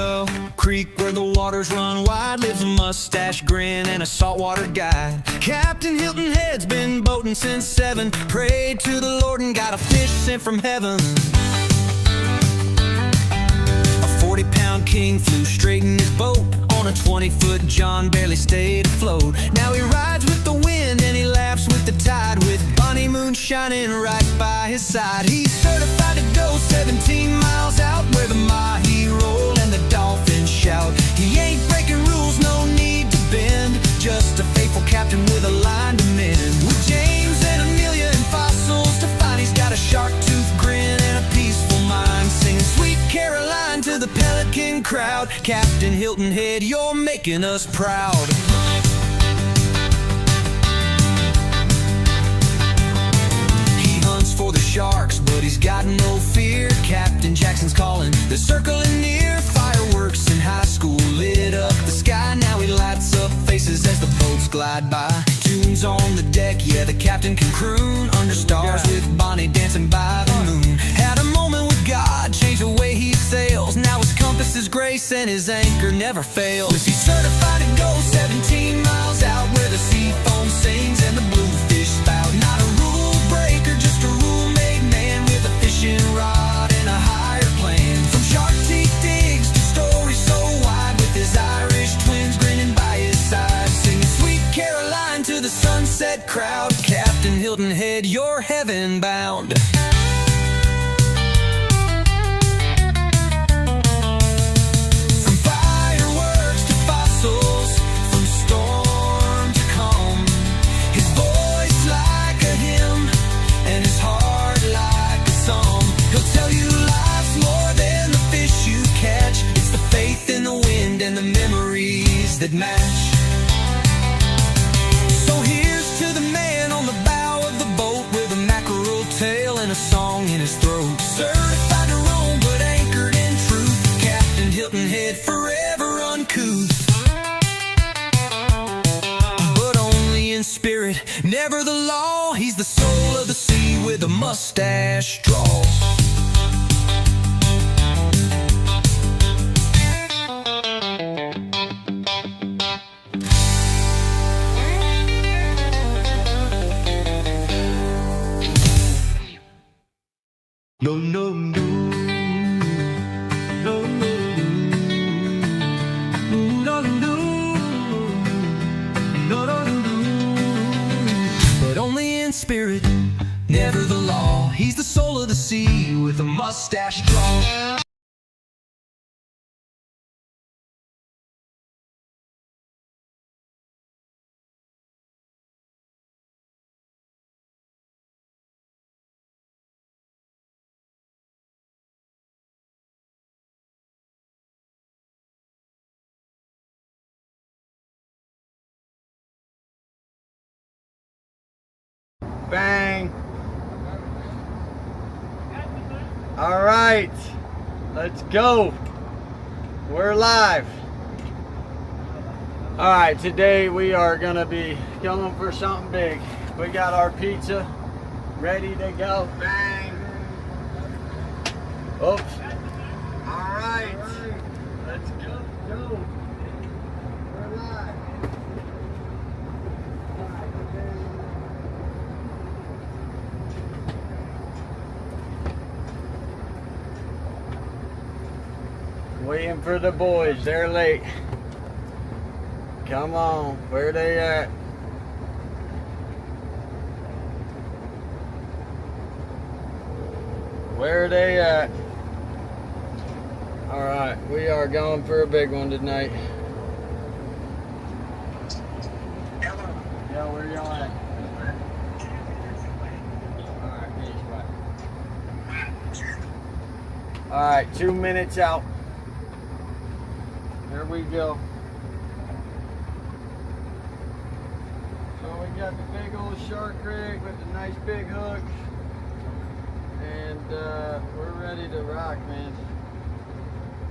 a creek where the waters run wide lives a mustache grin and a saltwater guide. Captain Hilton Head's been boating since 7. Prayed to the Lord and got a fish sent from heaven. A 40-pound king flew straight in his boat. On a 20-foot John barely stayed afloat. Now he rides with the wind and he laughs with the tide, with Bonnie Moon shining right by his side. He's certified to go 17 miles out where the mahi roll and the dolphins shout. He ain't breaking rules, no need to bend, just a faithful captain with a line to mend. With James and Amelia and fossils to find, he's got a shark tooth grin and a peaceful mind, singing Sweet Caroline to the pelican crowd. Captain Hilton Head, you're making us proud. He hunts for the sharks, but he's got no fear. Captain Jackson's calling, they're circling near. Fireworks in high school lit up the sky. Now he lights up faces as the boats glide by. Tunes on the deck, yeah, the captain can croon under stars with Bonnie dancing by the moon. Had a moment with God, changed the way he sails. Now his compass is grace and his anchor never fails. He's certified to go 17 miles out where the sea foam sings and the bluefish spout. Not a rule breaker, just a rule-made man with a fishing rod and a higher plan. From shark teeth digs to stories so wide, with his Irish twins grinning by his side, singing Sweet Caroline to the sunset crowd. Captain Hilton Head, you're heaven bound. That match. So here's to the man on the bow of the boat with a mackerel tail and a song in his throat. Certified to roam but anchored in truth. Captain Hilton Head, forever uncouth, but only in spirit, never the law. He's the soul of the sea with a mustache draw. No, no, no, no, no, no, no, no, no. But only in spirit, never the law. He's the soul of the sea with a mustache draw. Bang. All right, let's go. We're live. All right, today we are gonna be going for something big. We got our pizza ready to go. Bang. Oops. All right, let's go. We're live. Waiting for the boys, they're late. Come on, where they at? Where are they at? Alright, we are going for a big one tonight. Yeah, where y'all at? Alright, 2 minutes out. There we go. So we got the big old shark rig with the nice big hooks. And we're ready to rock, man.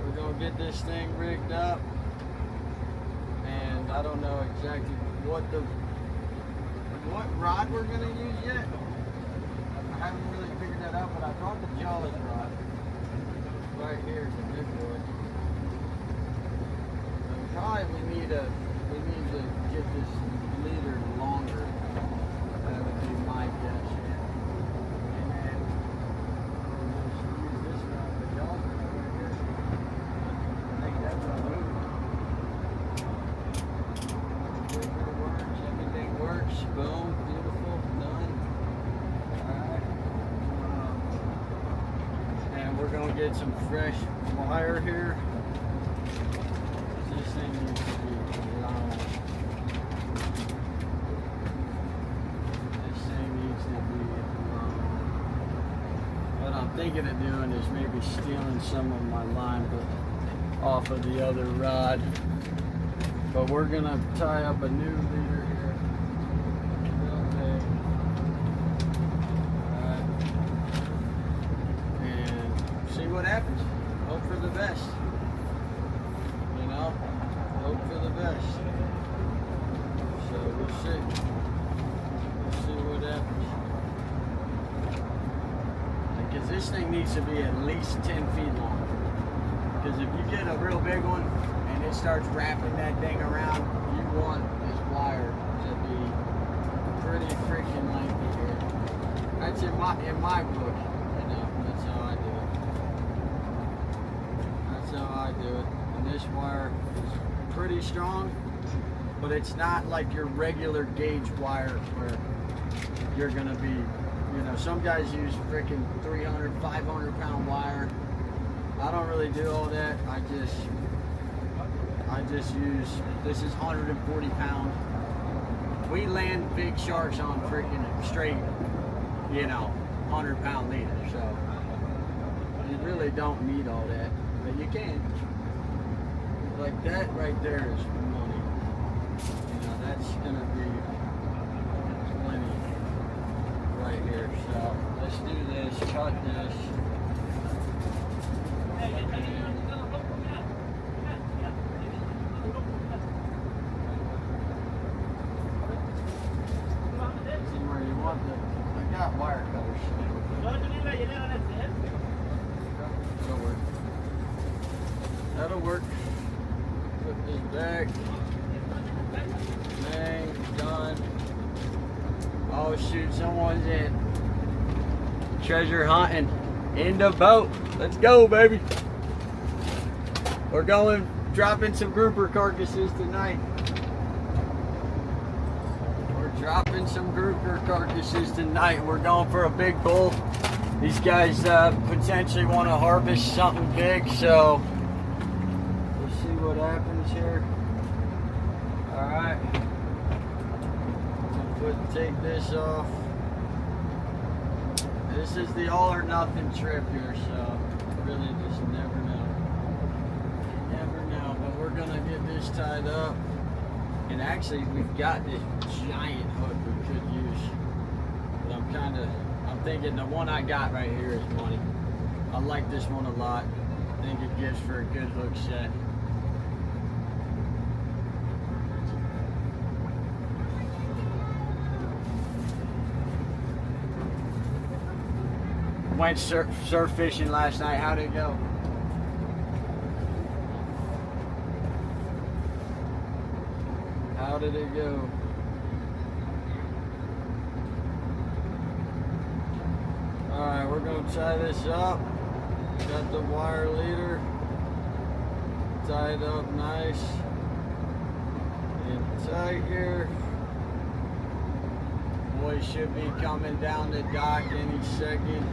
We're gonna get this thing rigged up. And I don't know exactly what rod we're gonna use yet. I haven't really figured that out, but I brought the Jolly rod. Right here is a big boy. side, we need to get this leader longer. That would be my guess. And then we'll just use this one, the dog over here. Make that one move. It works, everything works. Boom, beautiful, done. Alright. And we're gonna get some fresh wire here. This thing needs to be long. This thing needs to be long. What I'm thinking of doing is maybe stealing some of my line off of the other rod. But we're gonna tie up a new leader here. Real big. Alright. And see what happens. Hope for the best. You know? Hope for the best. So we'll see. We'll see what happens. Because this thing needs to be at least 10 feet long. Because if you get a real big one and it starts wrapping that thing around, you want this wire to be pretty freaking lengthy here. That's in my book. You know, that's how I do it. That's how I do it. And this wire is pretty strong, but it's not like your regular gauge wire where you're gonna be, you know, some guys use freaking 300, 500 pound wire. I don't really do all that. I just use, this is 140 pounds. We land big sharks on freaking straight, you know, 100 pound leaders. So you really don't need all that, but you can. Like that right there is money. You know, that's gonna be plenty right here. So let's do this, cut this. See where you want the, I got wire cutters. That'll work. That'll work. Put this back. Bang, done. Oh shoot, someone's in. Treasure hunting in the boat. Let's go, baby. We're going dropping some grouper carcasses tonight. We're dropping some grouper carcasses tonight. We're going for a big bull. These guys potentially want to harvest something big, so we'll see what happens here. All right. Take this off. This is the all or nothing trip here, so really just never know. Never know, but we're gonna get this tied up. And actually we've got this giant hook we could use. But I'm thinking the one I got right here is money. I like this one a lot. I think it gives for a good hook set. Went surf fishing last night. How'd it go? How did it go? Alright, we're going to tie this up. Got the wire leader tied up nice and tight here. Boys should be coming down the dock any second.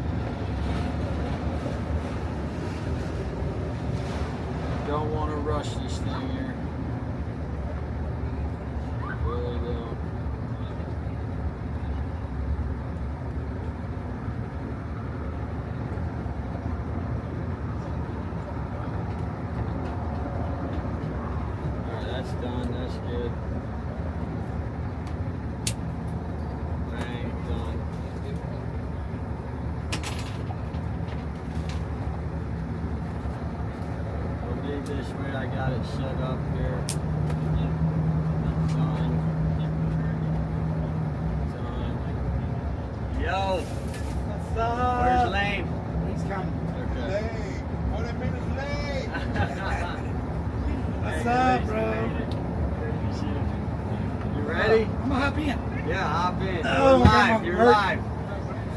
Don't want to rush this thing here. Really don't. Alright, that's done. That's good. Bang, done. This way I got it set up here. Done. Yo! What's up? Where's Lane? He's coming. Okay. Late. 20 minutes late. What's What's up, bro? in? Yeah, hop in. Oh, You're I got live. my You're work- live.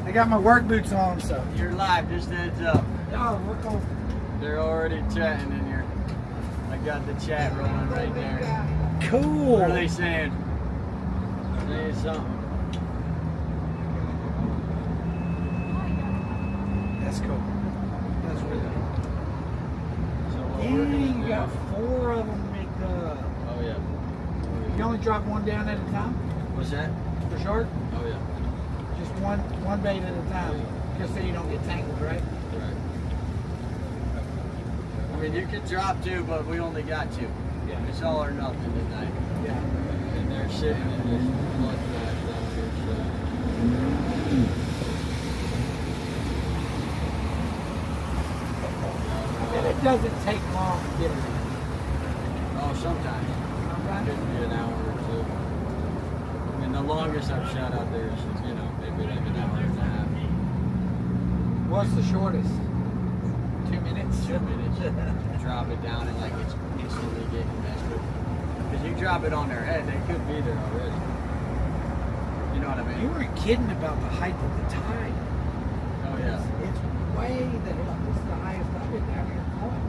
I got my work boots on, so. You're live. Just heads up. Oh, we're cool. They're already chatting in here. I got the chat rolling right there. Cool. What are they saying? Saying something. That's cool. That's really cool. So what we're Dang, gonna you do- got 4 of them mixed up. Oh yeah. You only drop one down at a time What's that? for shark? Oh yeah. Just one bait at a time, just so you don't get tangled, right? Right. I mean, you could drop 2, but we only got 2. Yeah. It's all or nothing tonight. Yeah. And they're sitting in this blood bath down here, so. And it doesn't take long to get it. Oh, sometimes. It could be an hour or 2. I mean, the longest I've shot out there is, maybe like an hour and a half. What's the shortest? 2 minutes? 2 minutes. Drop it down and like it's instantly getting messed with. Because you drop it on their head, they could be there already. You know what I mean? You weren't kidding about the height of the tide. Oh yeah. It's way the hell. This is the highest I've been down here in Florida.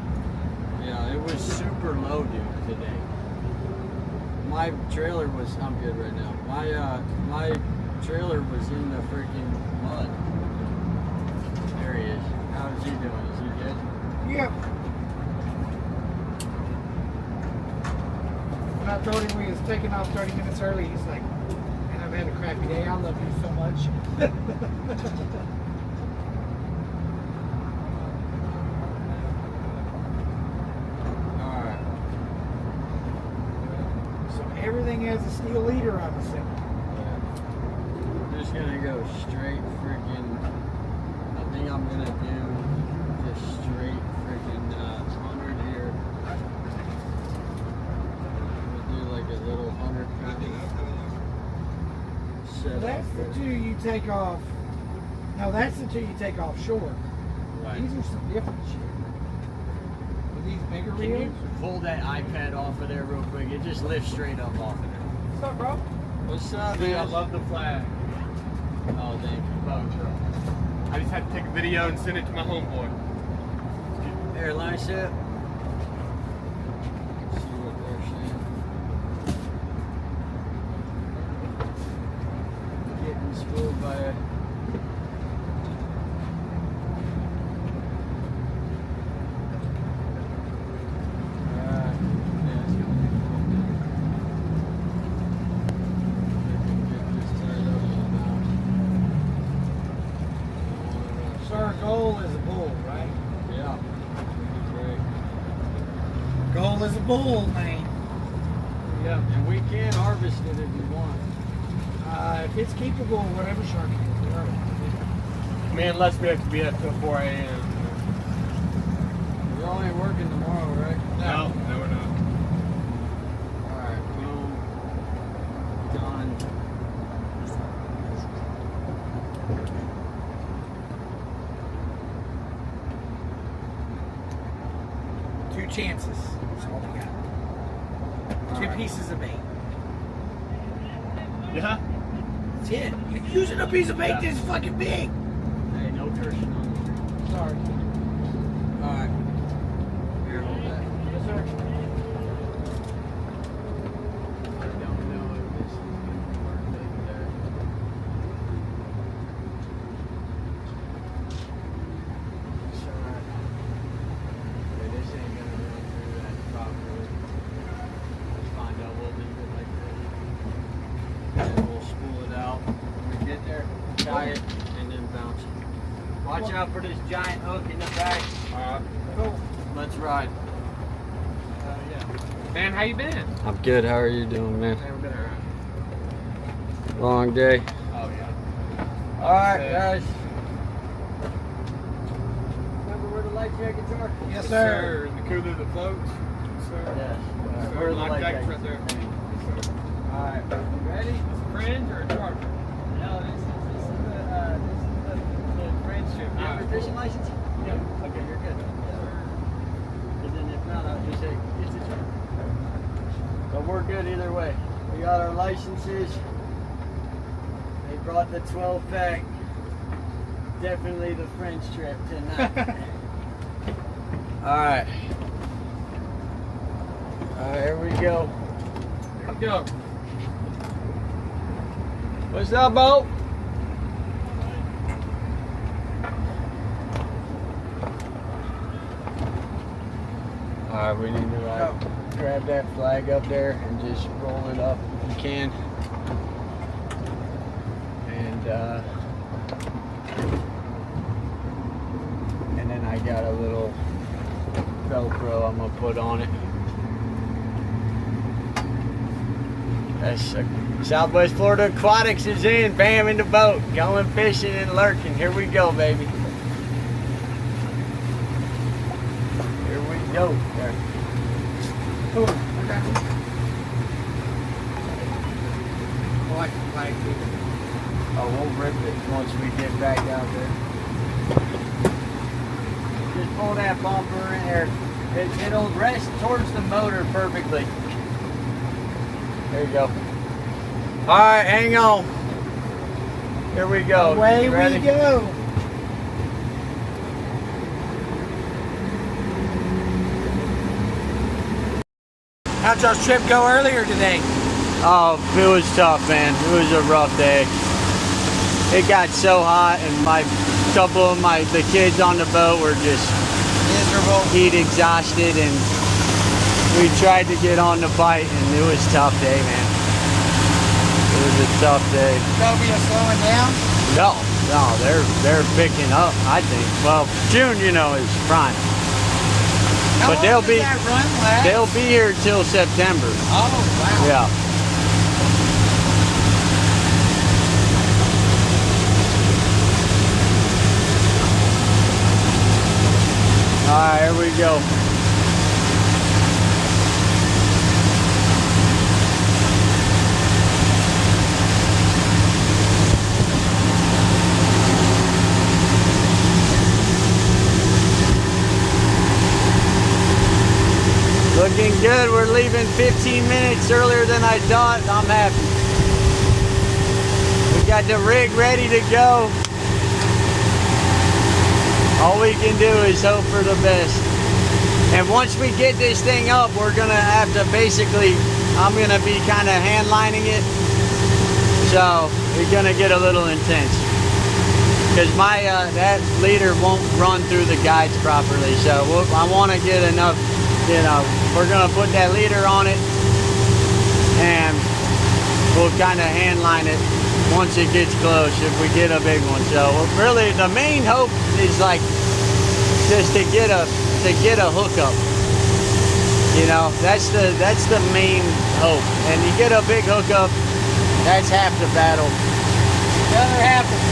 Yeah, it was super low, dude, today. My trailer was, I'm good right now. My trailer was in the freaking mud. There he is. How's he doing? Is he good? Yeah. When I told him we was taking off 30 minutes early, he's like, "Man, I've had a crappy day. I love you so much." Alright. So everything has a steel leader, I'm assuming. I'm just gonna go straight freaking. I think I'm gonna do just straight freaking 100 here. I'm gonna do like a little 100-pound setup. That's the 2 you take off. No, that's the 2 you take offshore. Right. These are some different shit. Are these bigger Can you reels? pull that iPad off of there real quick? It just lifts straight up off of there. What's up, bro? What's up, Dude, I man? love the flag. Oh, thank you. I just had to take a video and send it to my homeboy. Here, let me see it. See what they're saying. Getting spooled by a. Alright, yeah, it's gonna be cool. Get this tied up now. So our goal is a bull, right? Yeah. Great. Goal is a bull, man. Yeah, and we can harvest it if you want. If it's keepable, whatever shark it is, we already I mean, unless we have to be up till 4 a.m. You're only working tomorrow, right? No, we're not. Alright, boom. Done. Two chances. That's all we got. Two Alright. pieces of bait. Yeah? That's it. You're using a piece of bait Yeah. this fucking big. Hey, no cursing on the street. Sorry. Alright. Here, hold that. Yes, sir. I don't know if this is gonna work like that. It's alright. Okay, this ain't gonna run through that properly. Let's find out. We'll leave it like this. And we'll spool it out. When we get there, tie it, and then bounce it. Watch out for this giant hook in the back. Alright. Cool. Let's ride. Yeah. Man, how you been? I'm good. How are you doing, man? Hey, we've been around. Long day. Oh, yeah. All right, guys. Remember where the life jackets are? Yes, sir. And the cooler that floats. Yes, sir. Yes. Yes, sir. Where are the Life life jackets jackets? right there. Yes, sir. All right. Ready? Is it friends or a charter? No, this is the friendship. You have your fishing license? Yeah. Okay, you're good. And then if not, I'll just say it's a charter. But we're good either way. We got our licenses. Brought the 12 pack. Definitely the French trip tonight. Alright. Alright, here we go. Let's go. What's up, Bo? Alright, we need to grab that flag up there and just roll it up if you can. And then I got a little Velcro I'm gonna put on it. That's Southwest Florida Aquatics is in, bam, in the boat, going fishing and lurking. Here we go, baby. Here we go. There. Oh, okay. I like the flag too. Oh, we'll rip it once we get back out there. Just pull that bumper in there. It'll rest towards the motor perfectly. There you go. All right, hang on. Here we go. Away Ready? we go. How'd y'all's trip go earlier today? Oh, it was tough, man. It was a rough day. It got so hot, and couple of the kids on the boat were just Miserable. heat exhausted, and we tried to get on the bite, and it was a tough day, man. It was a tough day. Cobia slowing down? No, they're picking up, I think. Well, June, is prime. How But long they'll does be- that run last? They'll be here till September. Oh, wow. Yeah. All right, here we go. Looking good. We're leaving 15 minutes earlier than I thought. I'm happy. We got the rig ready to go. All we can do is hope for the best. And once we get this thing up, we're gonna have to I'm gonna be kind of hand lining it. So it's gonna get a little intense. Because that leader won't run through the guides properly. So I wanna get enough, we're gonna put that leader on it and we'll kind of hand line it once it gets close if we get a big one. So really the main hope is just to get a hookup. That's the main hope. And you get a big hookup, that's half the battle. The other half is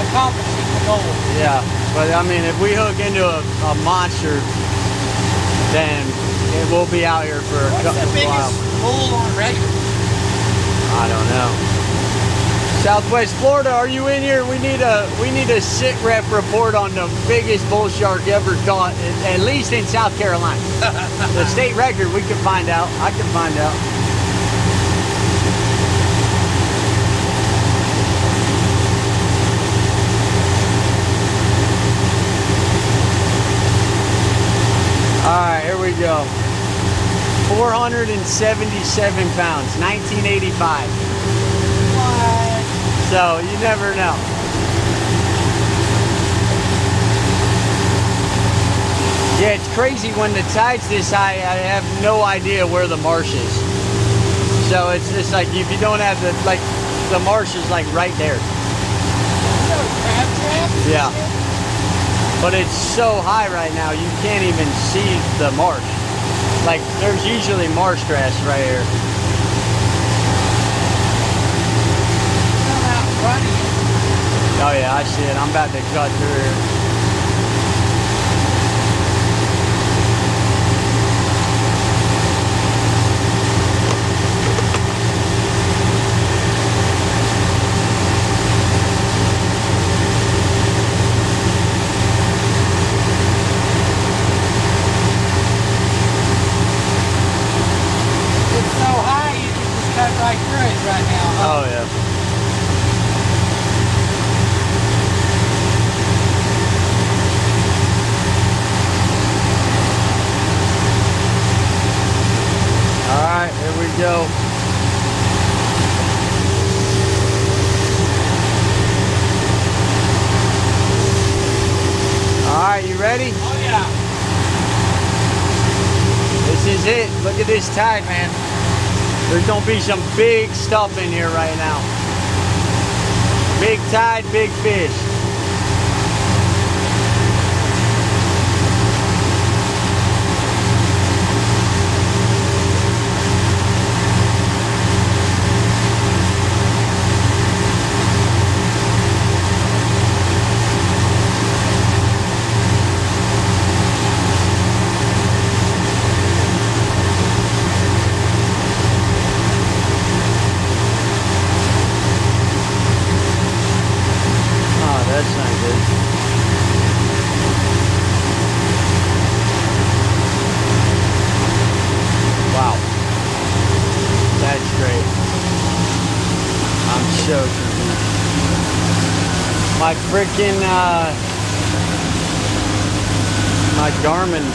accomplishing the goal. Yeah, but I mean, if we hook into a monster, then we'll be out here for a What's the while. biggest bull on record? I don't know. Southwest Florida, are you in here? We need a sit rep report on the biggest bull shark ever caught, at least in South Carolina. The state record, we can find out. I can find out. All right, here we go. 477 pounds, 1985. What? So you never know. Yeah, it's crazy when the tide's this high, I have no idea where the marsh is. So it's just like if you don't have the marsh is like right there. So crab trap? Yeah. But it's so high right now, you can't even see the marsh. Like, there's usually marsh grass right here. Come out running. Oh yeah, I see it. I'm about to cut through here. It's so high you can just cut right through it right now. Oh yeah. it. Look at this tide, man. There's gonna be some big stuff in here right now. Big tide, big fish. That's not good. Wow. That's great. I'm so confused. My freaking, my Garmin,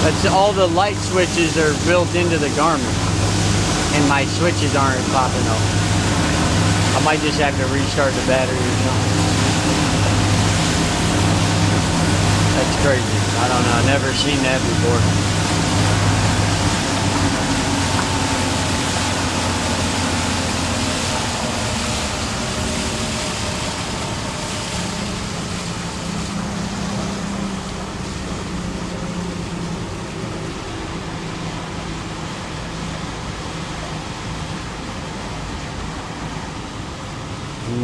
that's all the light switches are built into the Garmin. And my switches aren't popping up. I might just have to restart the battery or something. That's crazy. I don't know. I've never seen that before.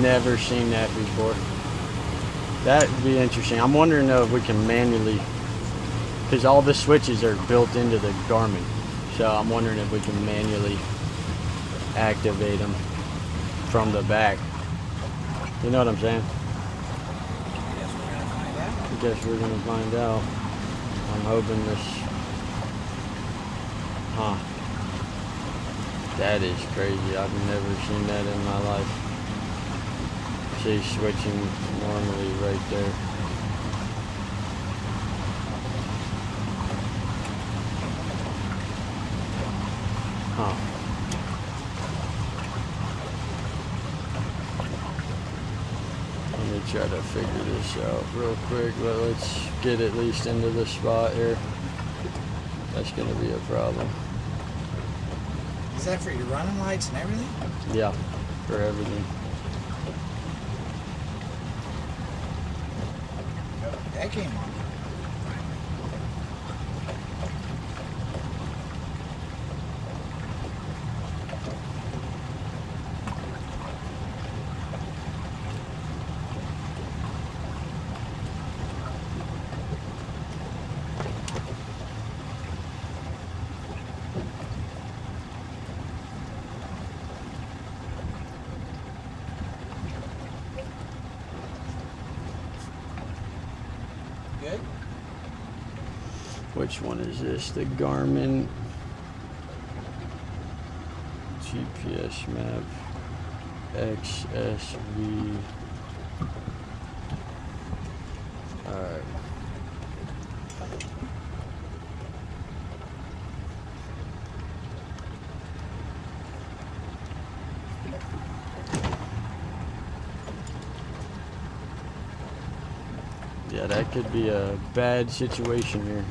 Never seen that before. That would be interesting. I'm wondering though if we can manually, because all the switches are built into the Garmin, so I'm wondering if we can manually activate them from the back. You know what I'm saying? I guess we're gonna find out. I'm hoping this. Huh. That is crazy. I've never seen that in my life. See, switching normally right there. Huh. Let me try to figure this out real quick, but let's get at least into the spot here. That's gonna be a problem. Is that for your running lights and everything? Yeah, for everything. That came on. Good. Which one is this? The Garmin GPS map XSV. Alright. Yeah, that could be a bad situation here.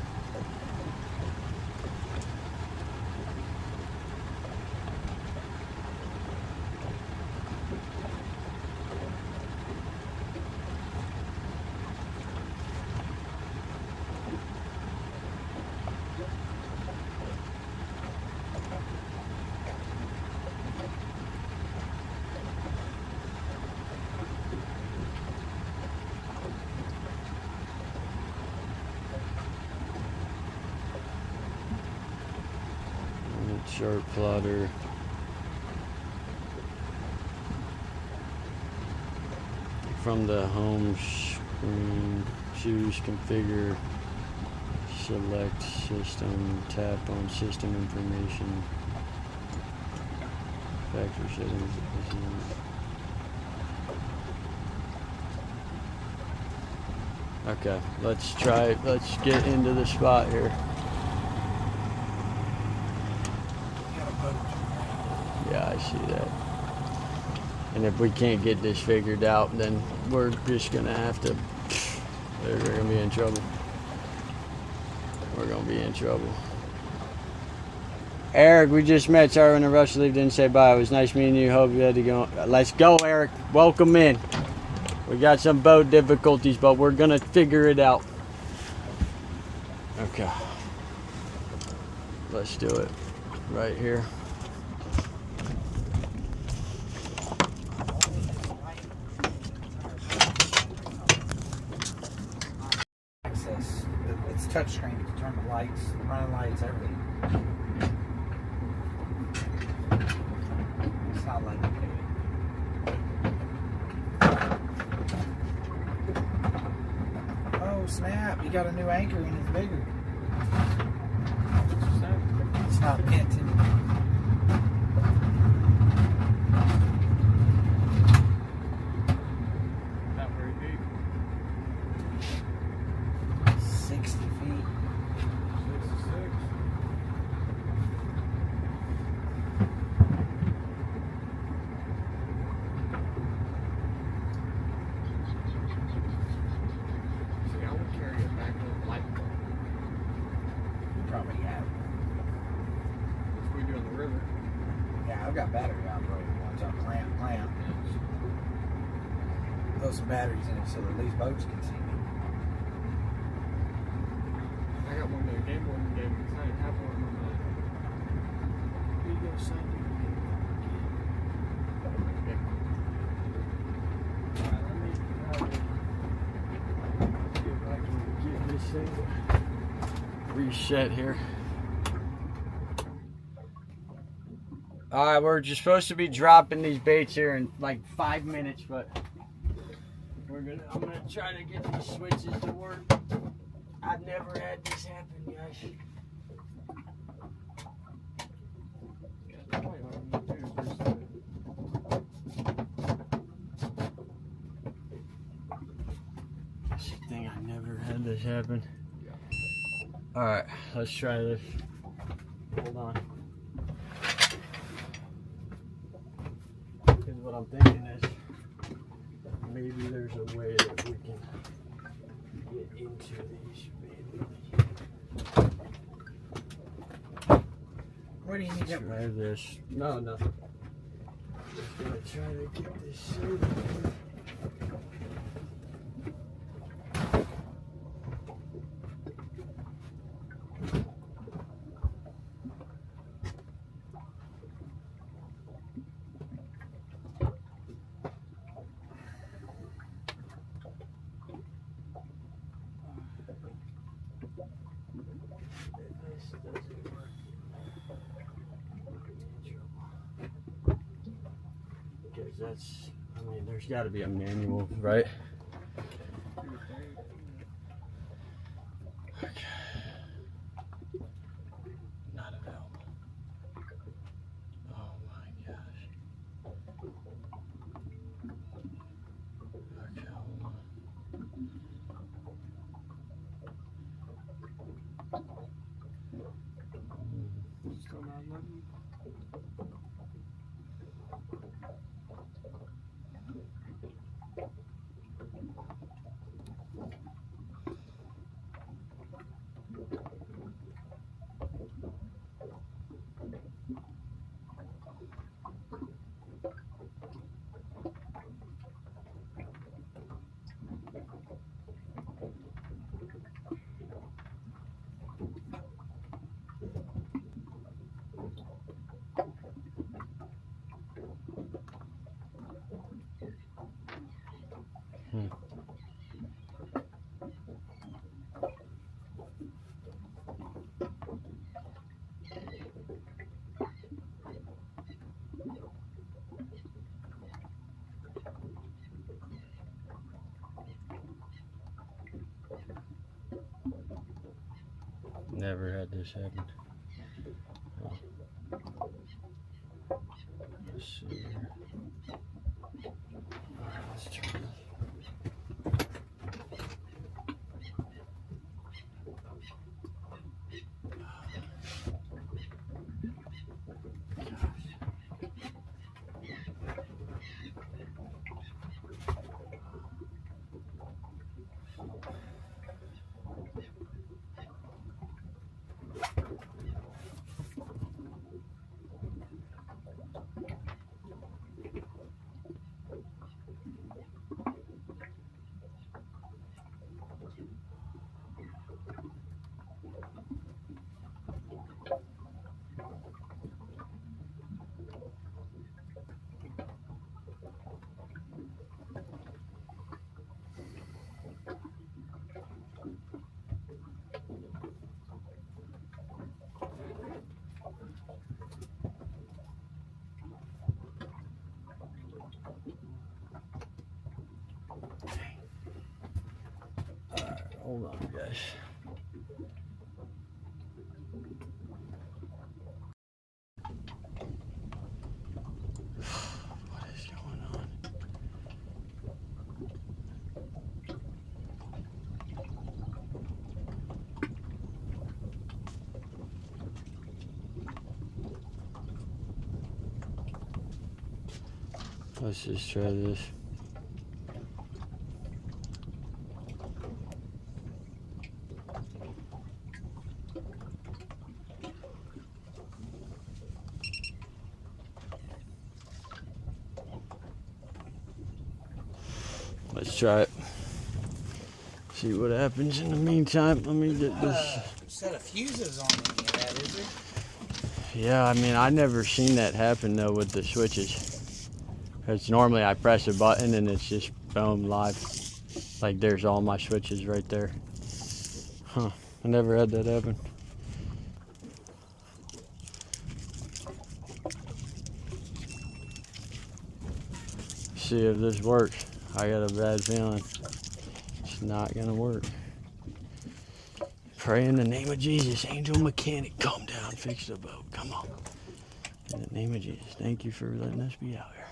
Chart plotter. From the home screen, choose configure, select system, tap on system information, factory settings. Okay, let's get into the spot here. Yeah, I see that. And if we can't get this figured out, then we're just gonna have to, we're gonna be in trouble. We're gonna be in trouble. Eric, we just met. Sorry in a rush to leave, didn't say bye. It was nice meeting you. Hope you had to go. Let's go, Eric. Welcome in. We got some boat difficulties, but we're gonna figure it out. Okay. Let's do it right here. Access. It's touchscreen. You can turn the lights, running lights, everything. It's not like oh snap! You got a new anchor and it's bigger. It's not pinching. Not very deep. 60 feet. 66. See, I would carry it back on the light pole. You probably have. Which we do on the river. Yeah, I've got battery operated ones on clamp. Throw some batteries in it so that these boats can see me. I got one that game one gave me. I didn't have one on mine. Here you go, son. Get this thing reset here. Alright, we're just supposed to be dropping these baits here in like 5 minutes, but I'm gonna try to get these switches to work. I've never had this happen, guys. That's the thing, I've never had this happen. Alright, let's try this. Hold on. Because what I'm thinking is maybe there's a way that we can get into these babies. What do you need? Try this. No, nothing. Just gonna try to get this saved. Because that's, I mean, there's got to be a manual, right? Okay. Not available. Oh my gosh. Okay, hold on. Still not letting. Never had this happen. Oh. Let's see here. Alright, let's try this. Hold on, guys. What is going on? Let's just try this. Let's try it. See what happens in the meantime. Let me get this. Set of fuses on any of that, is there? Yeah, I mean, I never seen that happen though with the switches. Because normally I press a button and it's just boom, live. Like there's all my switches right there. Huh, I never had that happen. See if this works. I got a bad feeling it's not gonna work. Pray in the name of Jesus, angel mechanic, come down, fix the boat. Come on. In the name of Jesus, thank you for letting us be out here.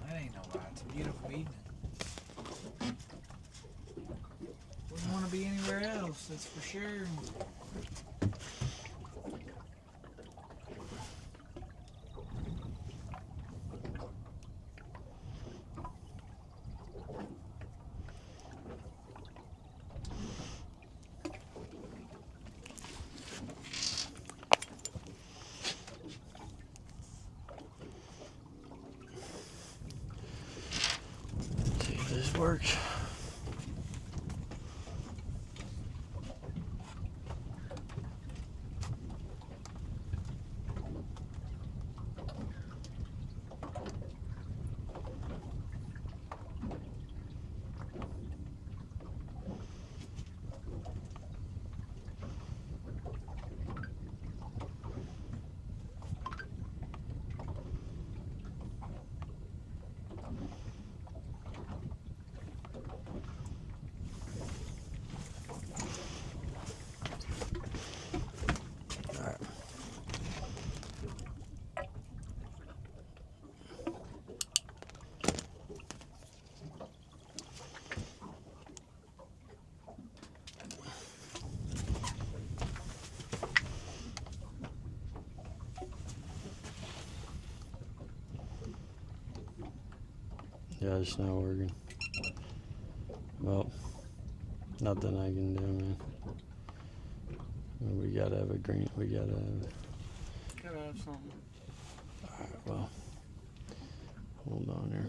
That ain't no lie. It's a beautiful evening. Wouldn't want to be anywhere else, that's for sure. See if this works. Yeah, it's not working. Well, nothing I can do, man. We gotta have a green. We gotta have. Gotta have something. Alright, well, hold on here.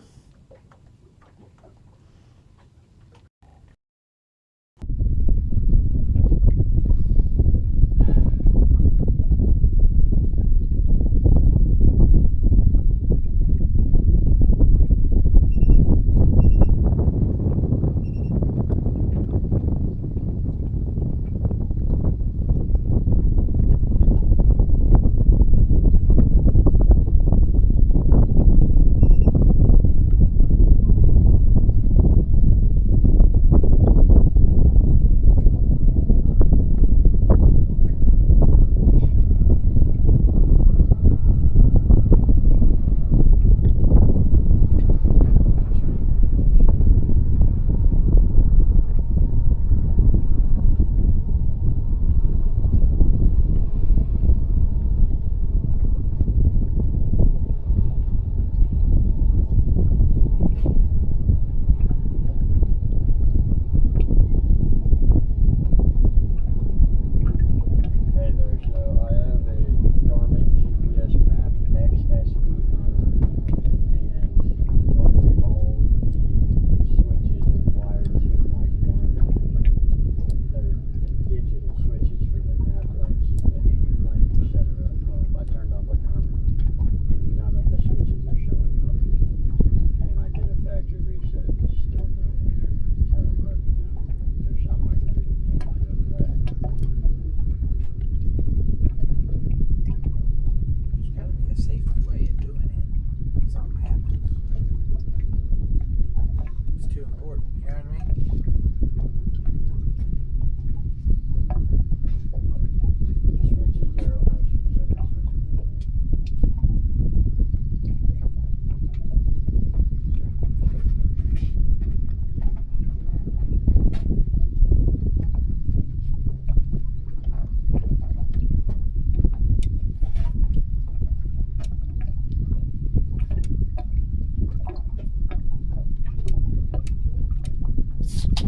too important. You know what I mean? Switches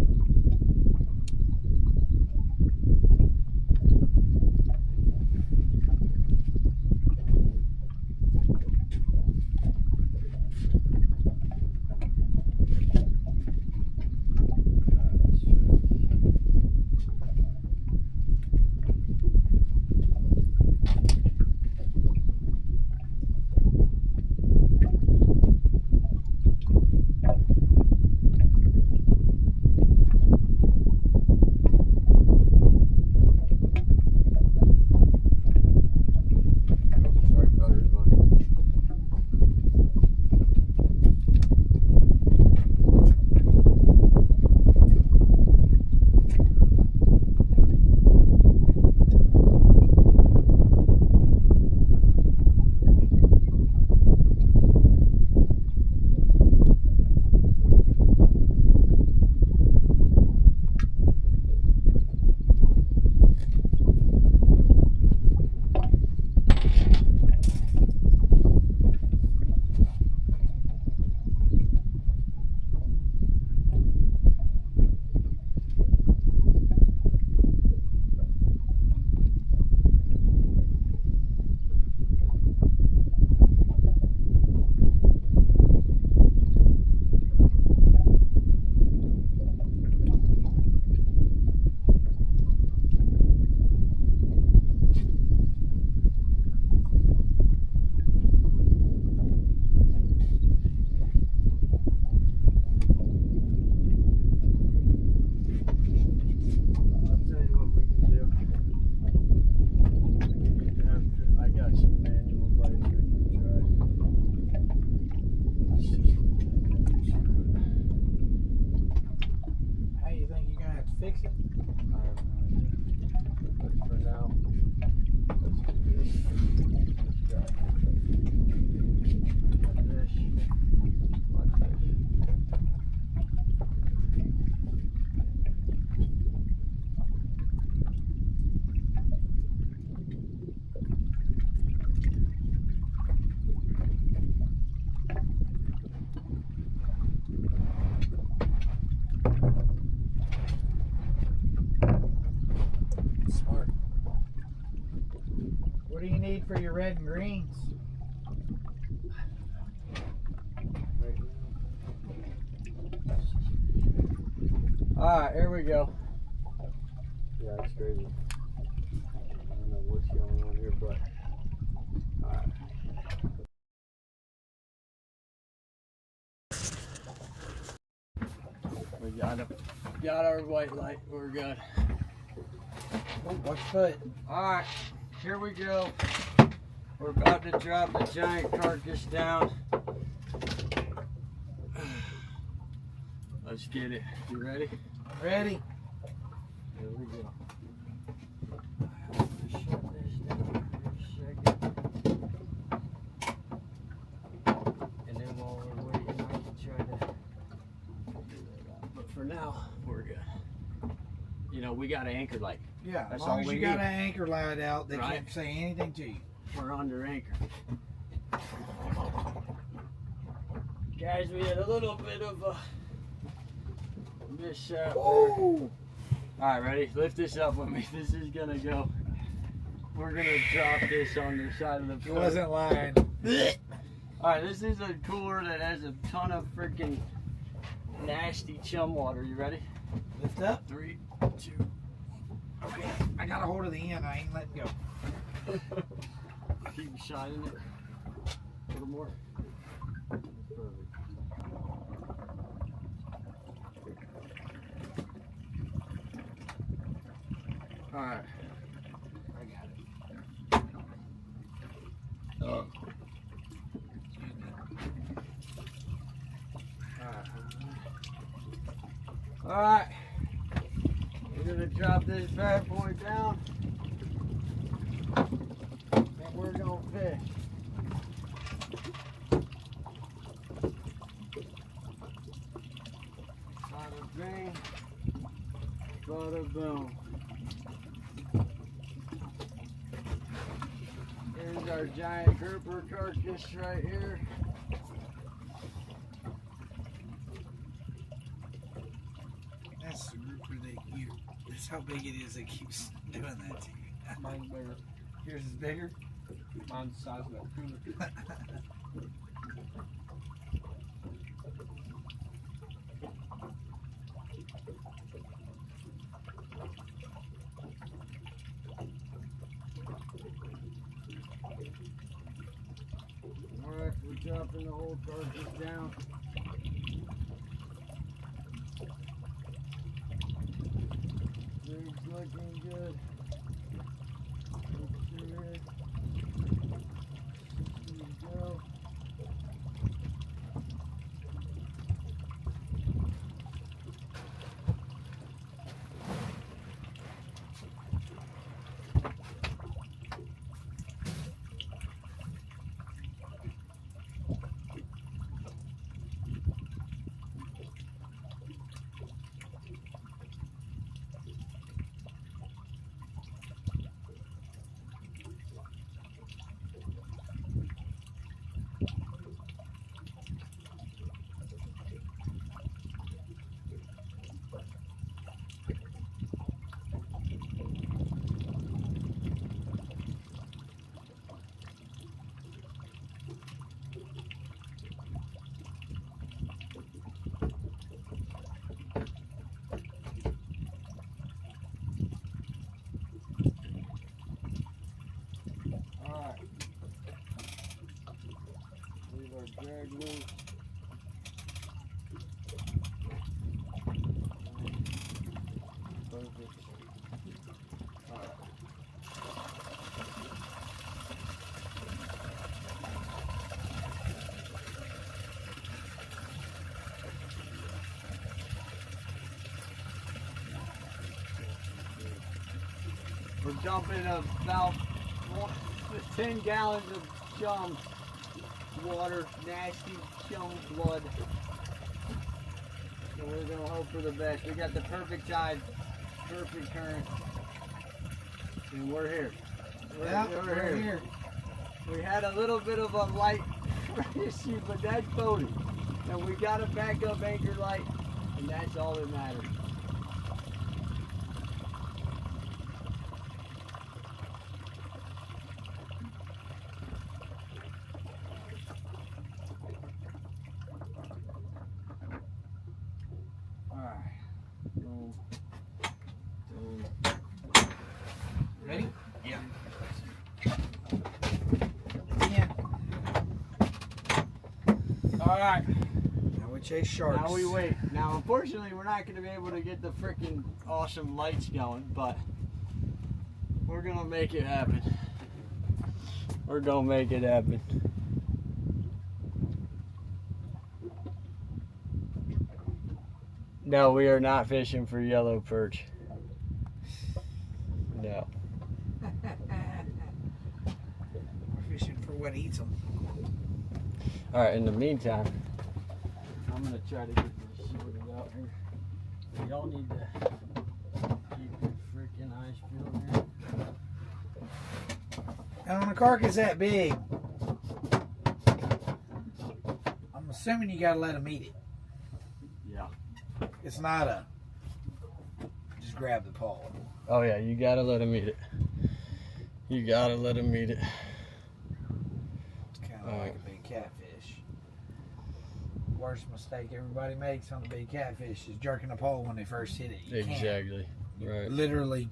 are almost separate switches. Sorry, battery's on. I'll tell you what we can do. I got some manual lights we can try. How you think you're gonna have to fix it? I have no idea. But for now, let's do this. Let's try this. Watch this. Smart. What do you need for your red and greens? Right All right, here we go. Yeah, it's crazy. I don't know what's going on here, but alright. We got our white light. We're good. Oh, watch foot. All right, here we go. We're about to drop the giant carcass down. Let's get it. You ready? Ready? Here we go. I have to shut this down for a second. And then while we're waiting, I can try to figure that out. But for now, we're good. You know, we got an anchor light. Yeah, That's as long all as we you got need. an anchor light out, they Right. can't say anything to you. We're under anchor. Guys, we had a little bit of a mishap there. Ooh! Alright, ready? Lift this up with me. This is gonna go. We're gonna drop this on the side of the He boat. wasn't lying. Alright, this is a cooler that has a ton of freaking nasty chum water. You ready? Lift up. 3, 2. Okay, I got a hold of the end. I ain't letting go. Keep shining it. A little more. That's perfect. Alright. I got it. Oh. Alright. Alright. We're gonna drop this bad boy down. And we're gonna fish. Bada bing, bada boom. Here's our giant grouper carcass right here. That's the grouper that you. That's how big it is. It keeps doing that to you. Mine's bigger. Yours is bigger. Mine's the size of that cooler. Alright, we're dropping the whole carcass down. Rig's looking good. Let's see here. Here we go. Drag loose. Perfect. All right. We're dumping about 10 gallons of chum water, nasty chum blood. So we're gonna hope for the best. We got the perfect tide, perfect current, and we're here. We're here. We had a little bit of a light issue, but that's boating. And we got a backup anchor light, and that's all that matters. Ready? Yeah. Yeah. All right. Now we chase sharks. Now we wait. Now, unfortunately, we're not going to be able to get the freaking awesome lights going, but we're going to make it happen. We're going to make it happen. No, we are not fishing for yellow perch. No. We're fishing for what eats them. All right, in the meantime, I'm going to try to get this sorted out here. Y'all need to keep your freaking eyes peeled here. And on a carcass that big, I'm assuming you gotta let them eat it. Yeah. It's not a just grab the paw. oh yeah, you gotta let them eat it. You gotta let them eat it. It's kind of All like right. a big catfish. Worst mistake everybody makes on a big catfish is jerking the pole when they first hit it. You can't. Exactly. Right. Literally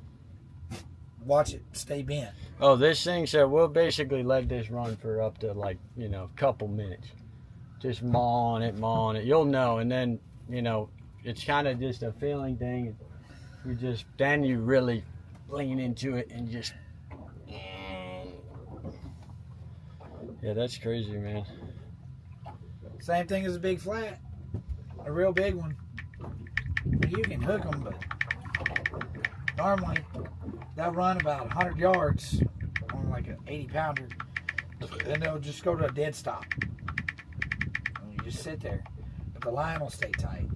watch it stay bent. Oh, this thing said we'll basically let this run for up to like, you know, a couple minutes. Just maw on it. You'll know, and then, you know, it's kind of just a feeling thing. Then you really lean into it and just. Yeah, that's crazy, man. Same thing as a big flat. A real big one. You can hook them, but normally they'll run about 100 yards on like an 80-pounder, and they'll just go to a dead stop. And you just sit there, but the line will stay tight.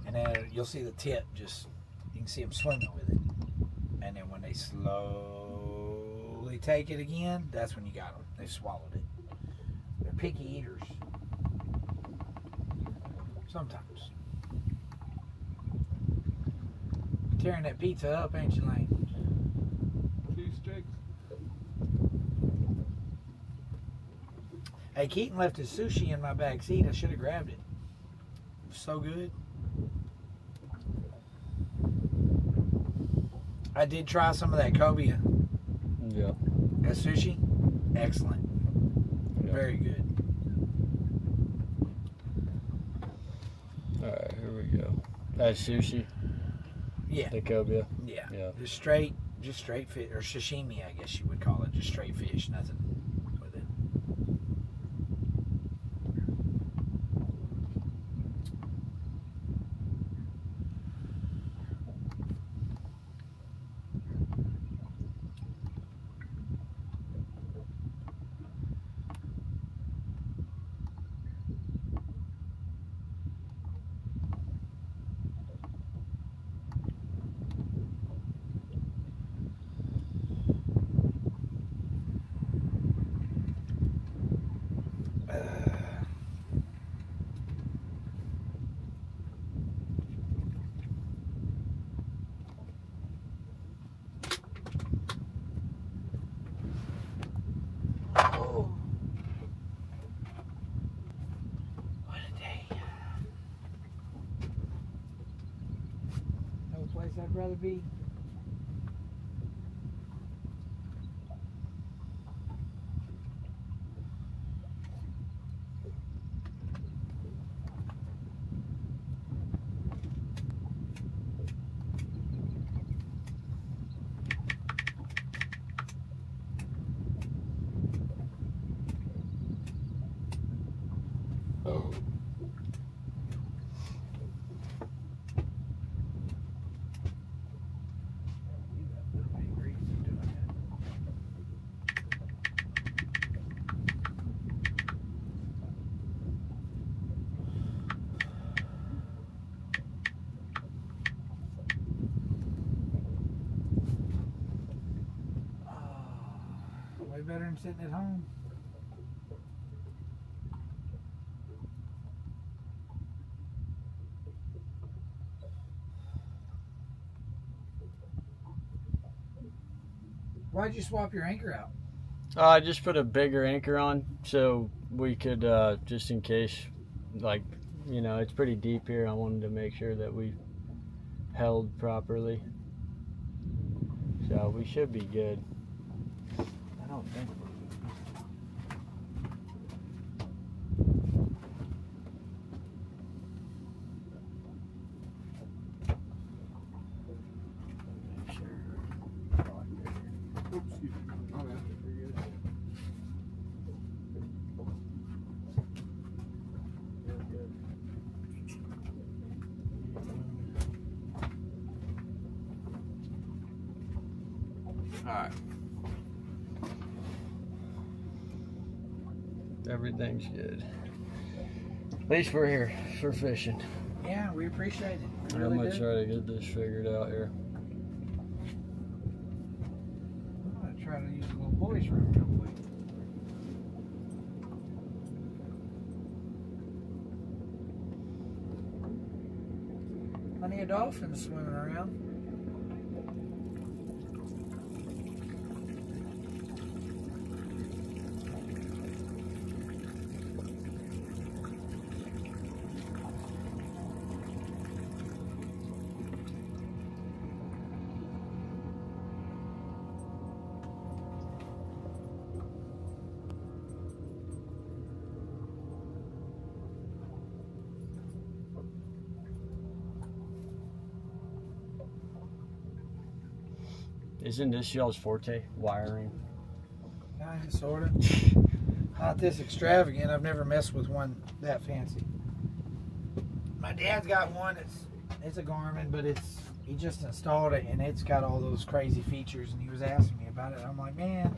And then you'll see the tip just, you can see them swimming with it. And then when they slowly take it again, that's when you got them. They've swallowed it. They're picky eaters. Sometimes. Tearing that pizza up, ain't you, Lane? 2 sticks. Hey, Keaton left his sushi in my back seat. I should have grabbed it. It was so good. I did try some of that cobia. Yeah. That sushi. Excellent. Yeah. Very good. Alright, here we go. That's sushi. Yeah. The cobia. Yeah. Yeah. Just straight fish, or sashimi, I guess you would call it. Just straight fish, nothing with it. Oh. What a day. No place I'd rather be. Oh. Way better than sitting at home. Why'd you swap your anchor out? I just put a bigger anchor on so we could, just in case, like, you know, it's pretty deep here. I wanted to make sure that we held properly. So we should be good. I don't think we're good. Oops, excuse me. Oh, yeah. You're good. You're good. Alright. Everything's good. At least we're here for fishing. Yeah, we appreciate it. We I'm really gonna do. try to get this figured out here. I'm gonna try to use a little boys' room real quick. Plenty of dolphins swimming around. Isn't this y'all's forte? Wiring? Kinda, sorta. Not this extravagant. I've never messed with one that fancy. My dad's got one. It's a Garmin, but he just installed it and it's got all those crazy features. And he was asking me about it. I'm like, man,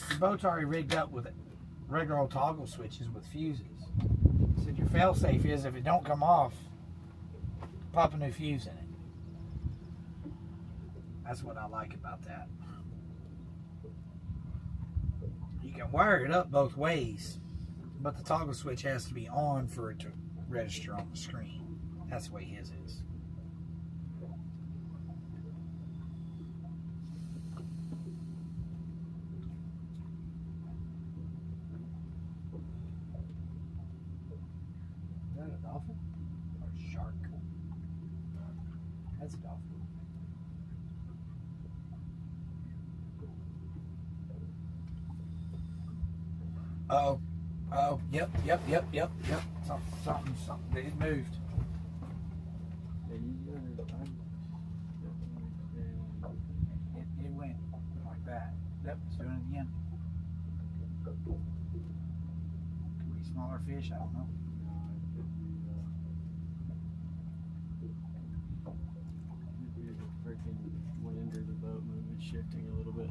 your boat's already rigged up with regular old toggle switches with fuses. He said your fail-safe is if it don't come off, pop a new fuse in it. That's what I like about that. You can wire it up both ways, but the toggle switch has to be on for it to register on the screen. That's the way his is. Is that a dolphin or a shark? That's a dolphin. Oh, yep. Something. It moved. Yeah, It went like that. Yep, it's doing it again. Could be smaller fish, I don't know. Maybe the freaking wind or the boat movement shifting a little bit.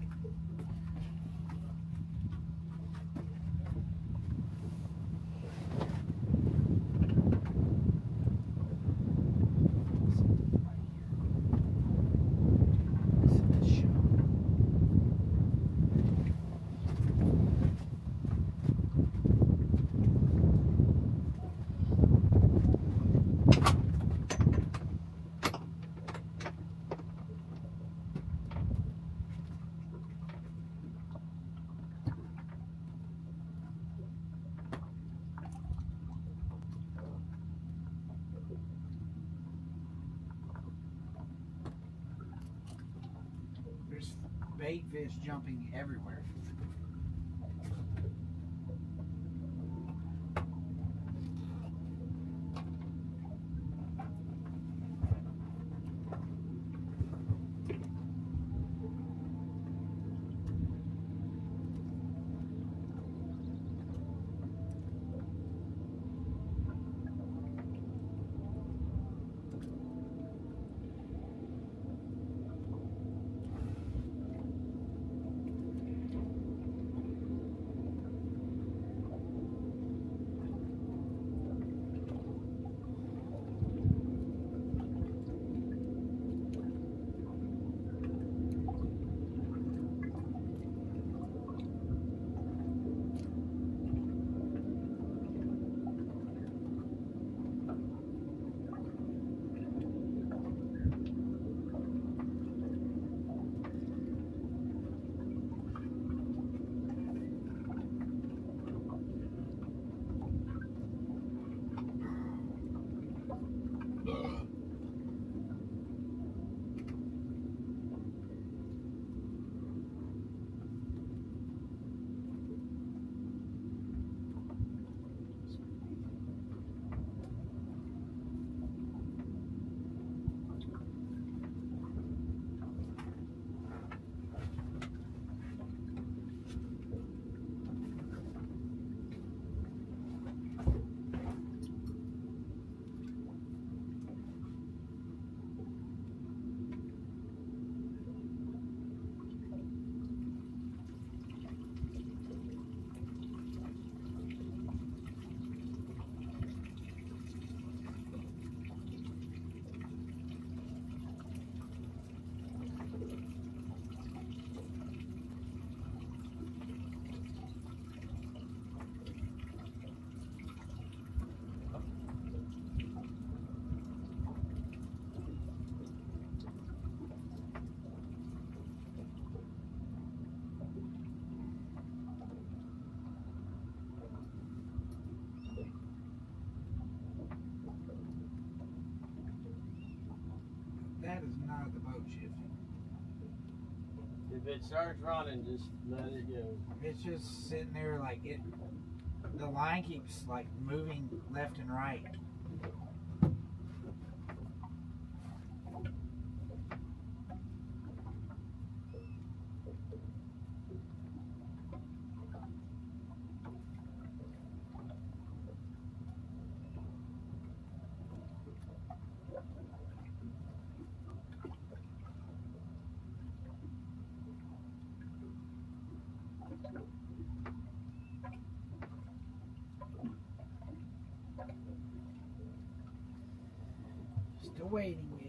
There's bait fish jumping everywhere. That is not the boat shifting. If it starts running, just let it go. It's just sitting there like it. The line keeps like moving left and right. Still waiting, man.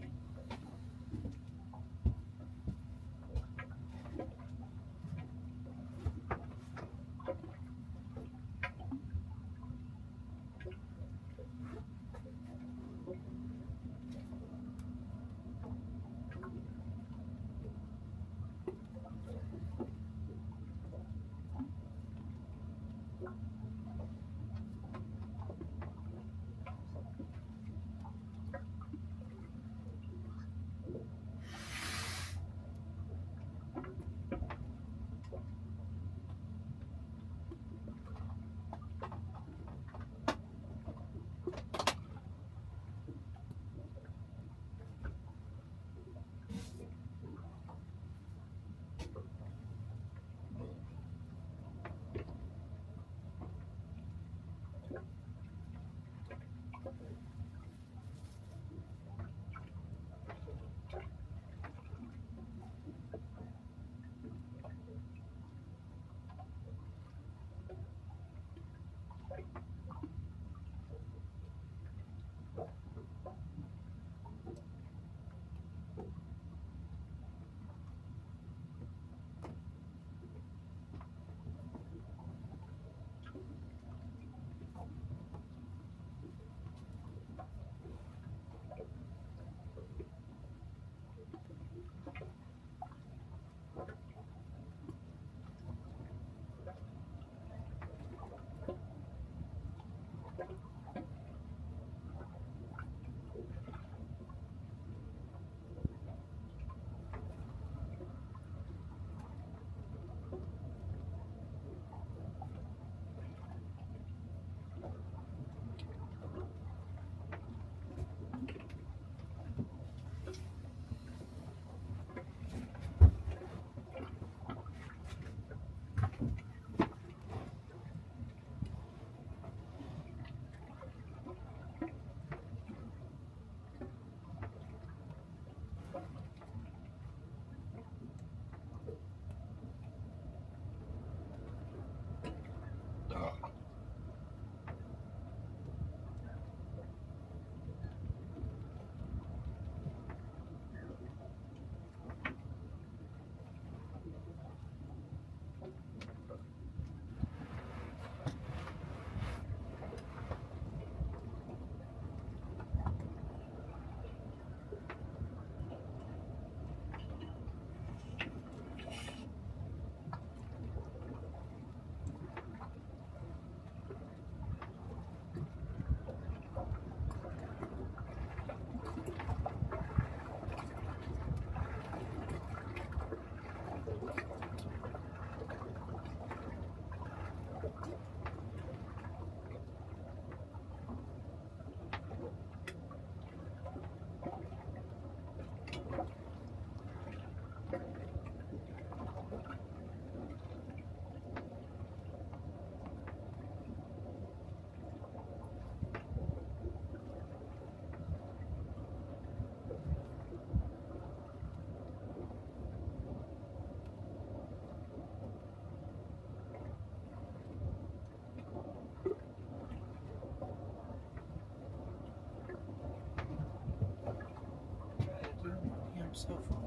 Cell phone.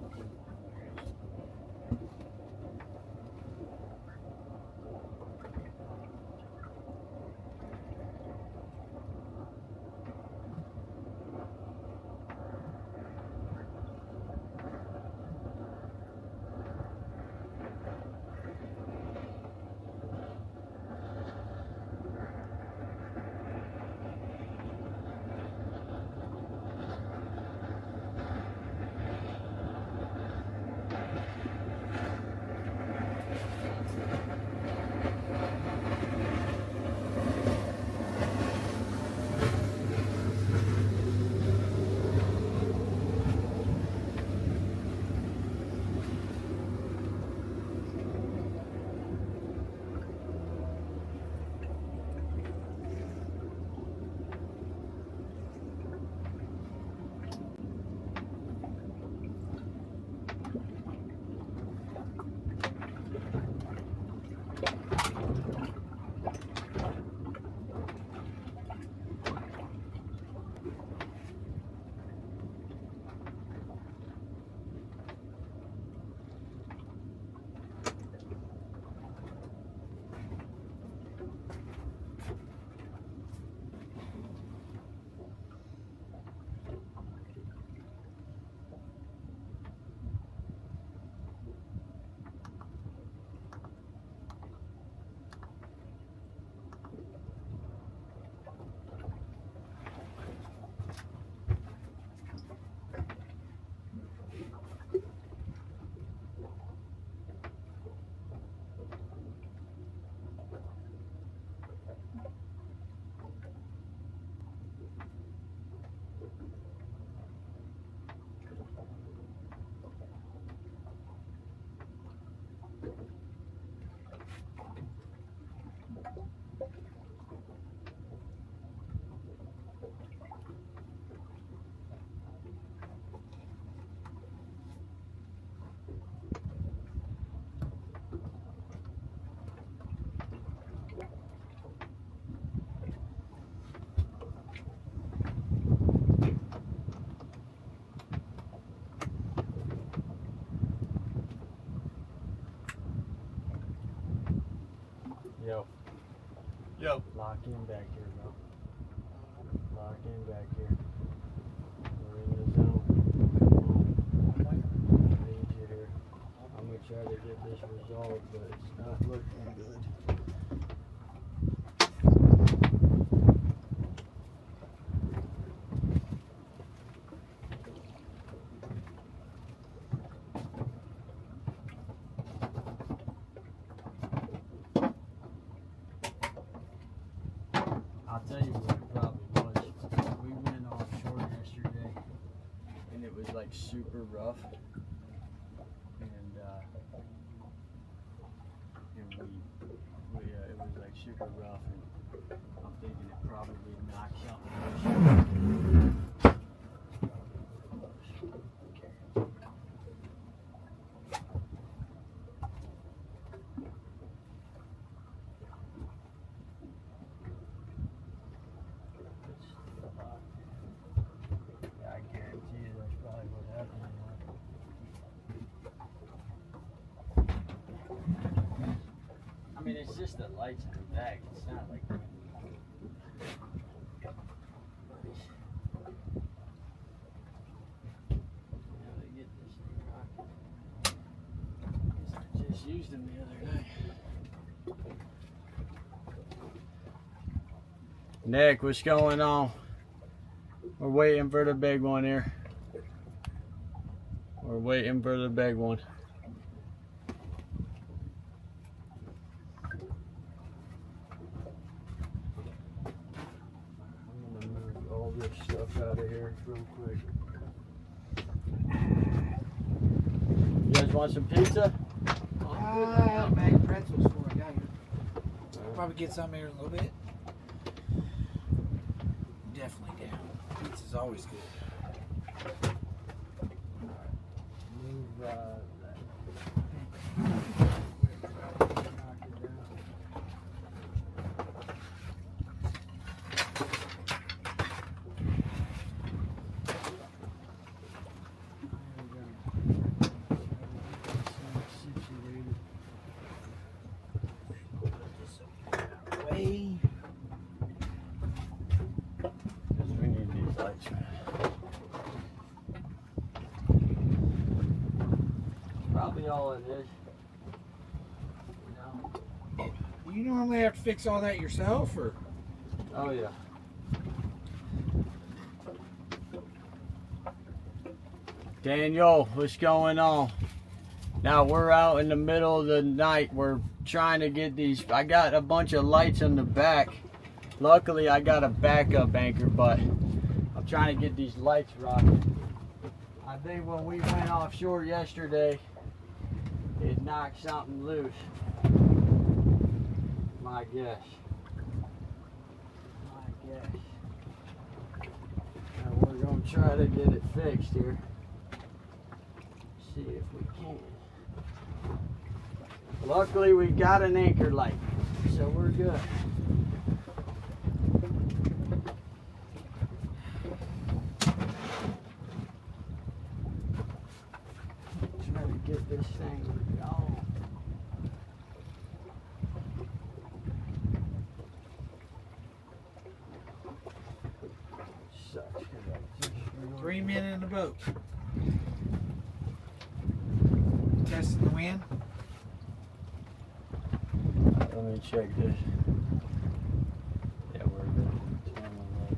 go. Lock in back here, bro. Lock in back here. We're in the zone. Come on. I need you here. I'm gonna try to get this resolved, but it's not looking good. I'll tell you what it probably was. We went offshore yesterday, and it was like super rough, and it was like super rough, and I'm thinking it probably knocked something loose. Yeah, I guarantee you that's probably what happened. I mean, it's just the lights in the back. It's not like. How to get this thing rocking. I just used them the other day. Nick, what's going on? We're waiting for the big one here. We're waiting for the big one. I'm gonna move all this stuff out of here real quick. You guys want some pizza? I had a bag of pretzels before I got here. Probably get some here in a little bit. Definitely down. Pizza's always good. Move that. Way. Because we need these lights, man. Probably all it is. You know? You normally have to fix all that yourself, or? Oh yeah. Daniel, what's going on? Now we're out in the middle of the night. We're trying to get these. I got a bunch of lights in the back. Luckily, I got a backup anchor, but I'm trying to get these lights rocking. I think when we went offshore yesterday, it knocked something loose. My guess. My guess. Now we're gonna try to get it fixed here. See if we can. Luckily, we got an anchor light, so we're good. Try to get this thing going. Sucks 'cause I just 3 men in the boat. Testing the wind. Let me check this. Yeah, we're good. It's on the right.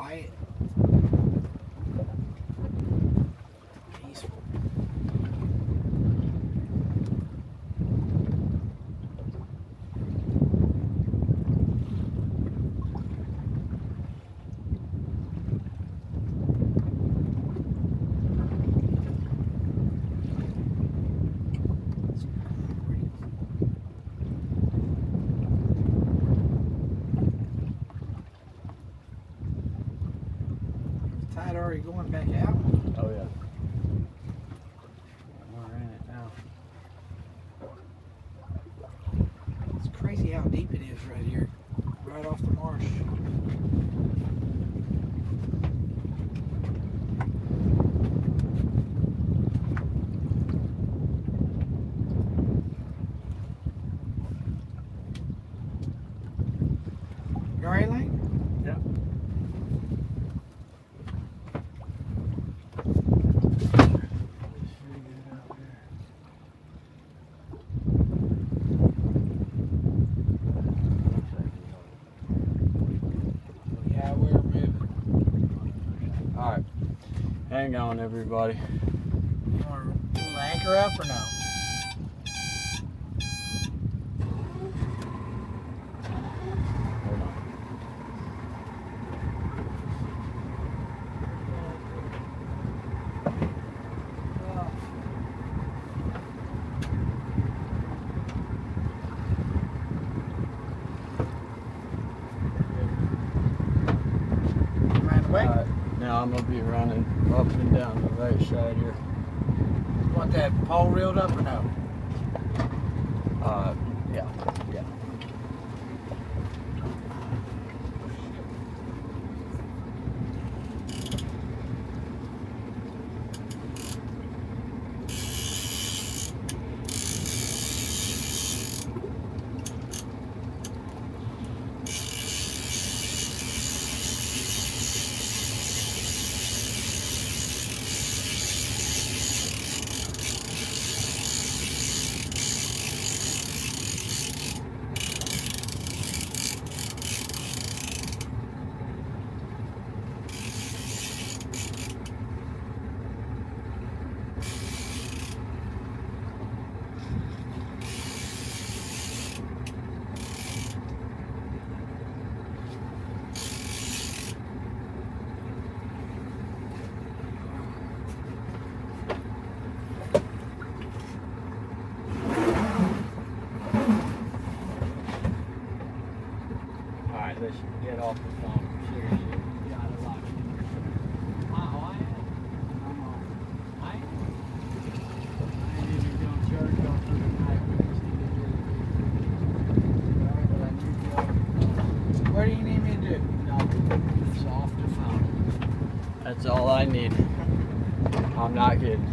quiet. Peaceful. Is the tide already going back out? Oh yeah. We're in it now. It's crazy how deep it is right here, right off the marsh. You all right, Lane? Yeah. Yeah, we're moving. All right. Hang on, everybody. You want to pull the anchor up or no? Hold on. Right away. All right. Now I'm gonna be running up and down the right side here. You want that pole reeled up or no? Yeah. Yeah. All right, let's get off the phone. Seriously. What do you need me to do? That's all I need. I'm not kidding.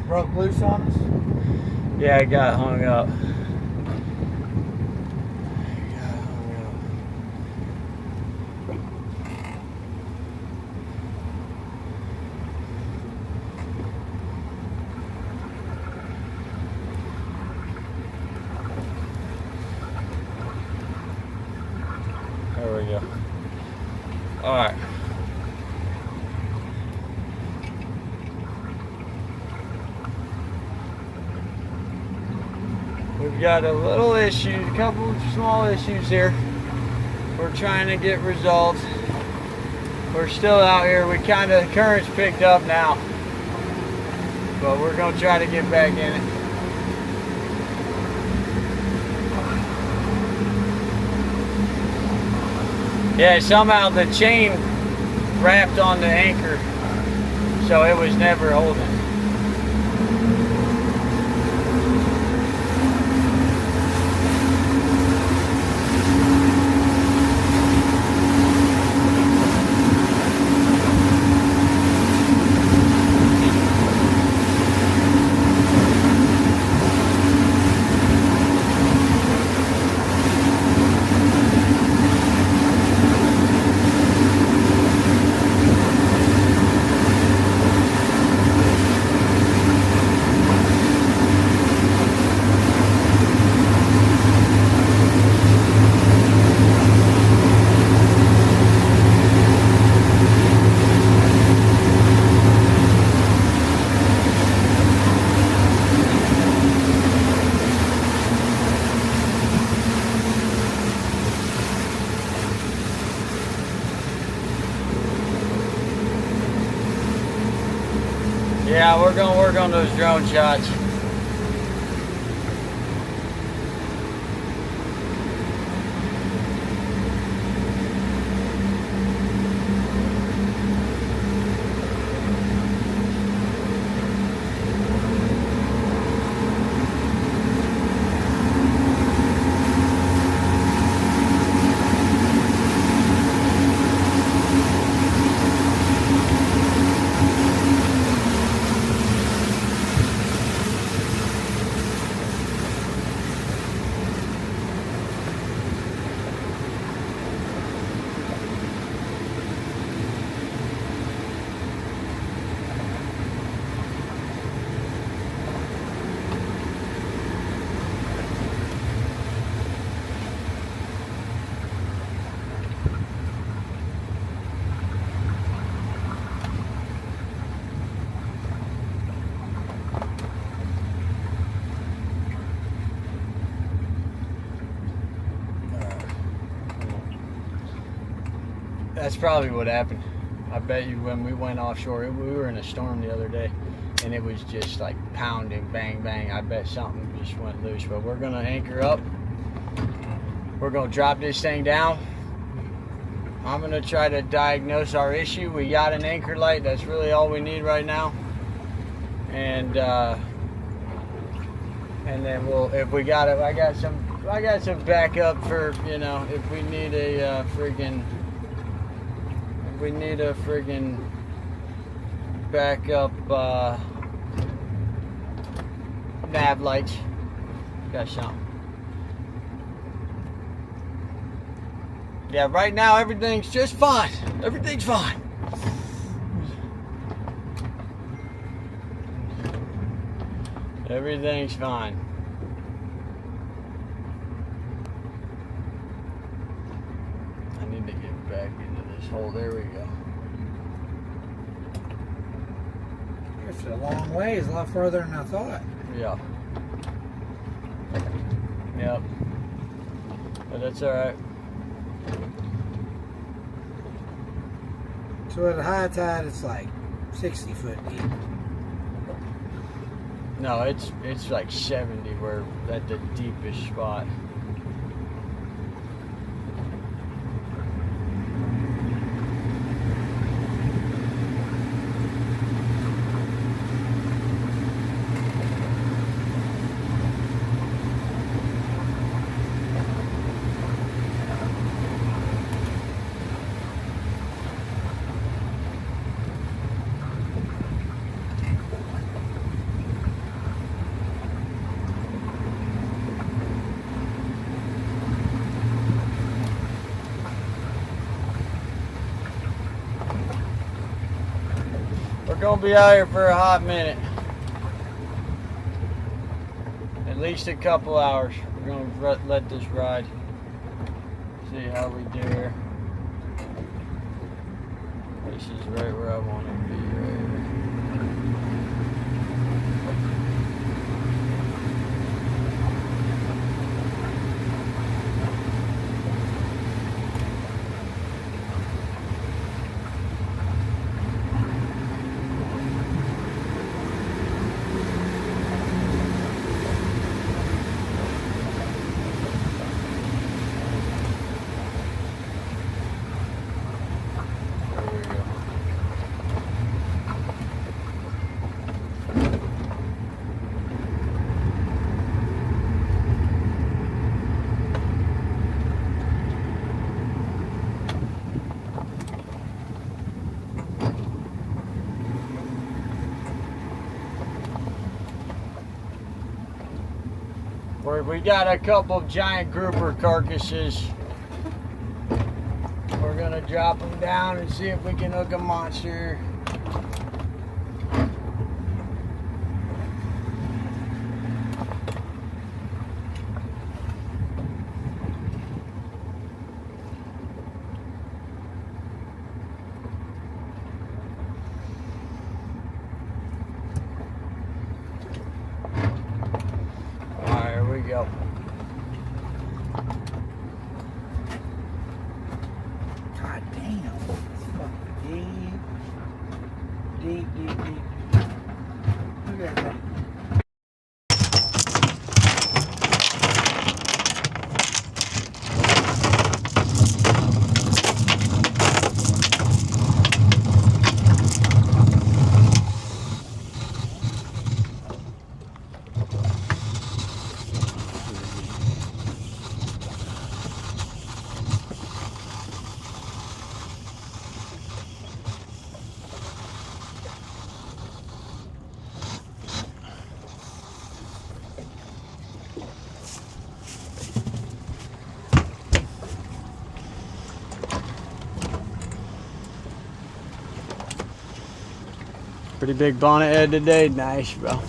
broke loose on us? Yeah, it got hung up. There we go. All right. We've got a little issue, a couple small issues here. We're trying to get resolved. We're still out here. Current's picked up now, but we're gonna try to get back in it. Yeah, somehow the chain wrapped on the anchor, so it was never holding. Yeah, we're gonna work on those drone shots. That's probably what happened. I bet you when we went offshore, we were in a storm the other day, and it was just like pounding, bang, bang. I bet something just went loose, but we're gonna anchor up. We're gonna drop this thing down. I'm gonna try to diagnose our issue. We got an anchor light. That's really all we need right now. And then we'll, if we got it, I got some backup for, you know, if we need a friggin' backup nav lights. Got some. Yeah, right now everything's just fine. Everything's fine. Everything's fine. I need to get back into this hole. There we go. It's a long way. It's a lot further than I thought. Yeah. Yep. But that's alright. So at high tide, it's like 60 foot deep. No, it's like 70. We're at the deepest spot. We're gonna be out here for a hot minute. At least a couple hours. We're gonna let this ride. See how we do here. This is right where I want to be, right here. We got a couple of giant grouper carcasses. We're gonna drop them down and see if we can hook a monster. Go. God damn. It's fucking deep. Look at that. Pretty big bonnet head today. Nice, bro.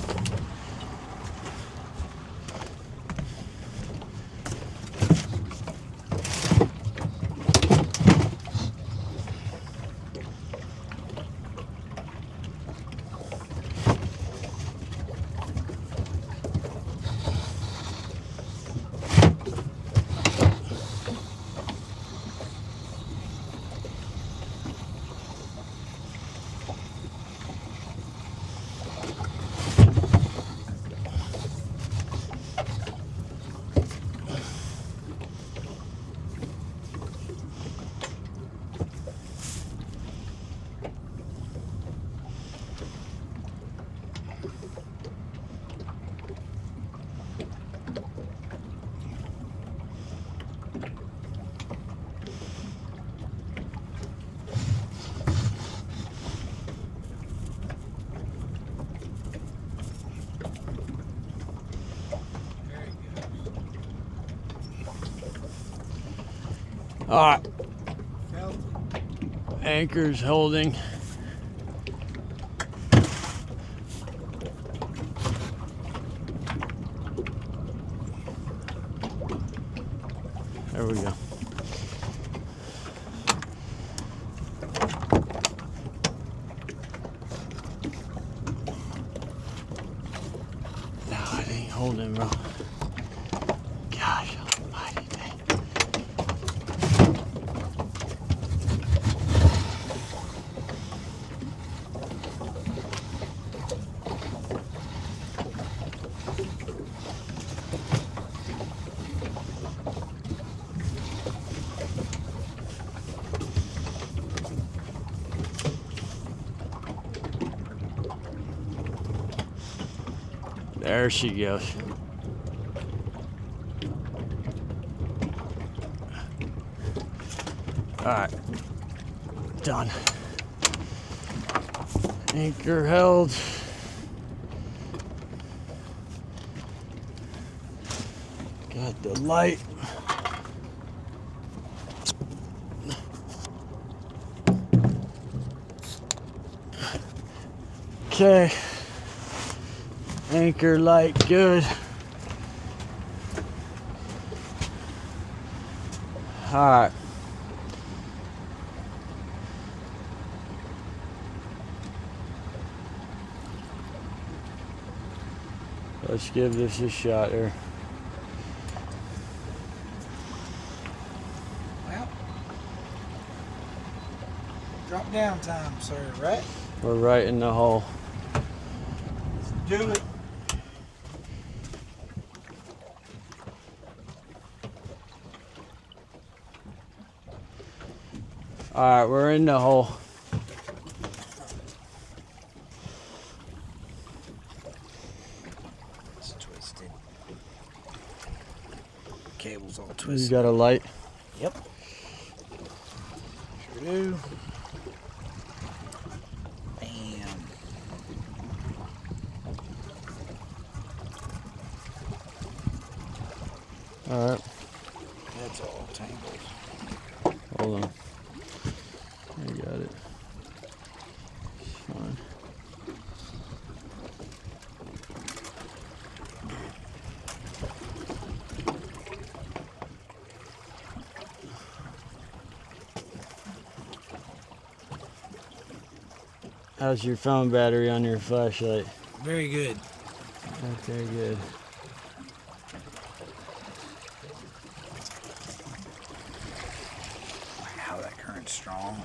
All right. Anchor's holding. There we go. No, it ain't holding, bro. Gosh almighty dang. There she goes. All right, done. Anchor held. Got the light. Okay. Anchor light good. Alright. Let's give this a shot here. Well, drop down time, sir, right? We're right in the hole. Do it. Alright, we're in the hole. It's twisted. Cable's all You twisted. got a light? Yep. Sure do. Bam. Alright, That's all tangled. hold on. I got it. It's fine. How's your phone battery on your flashlight? Very good. Okay, good. Wow, that current's strong.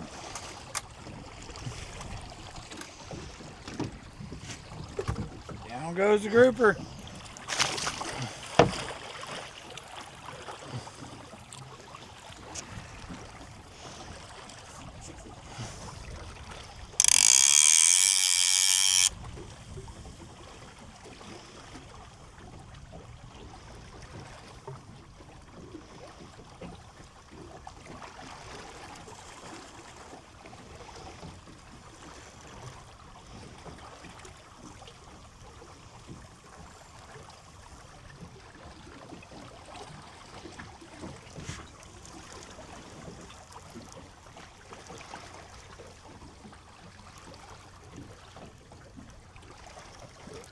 Down goes the grouper.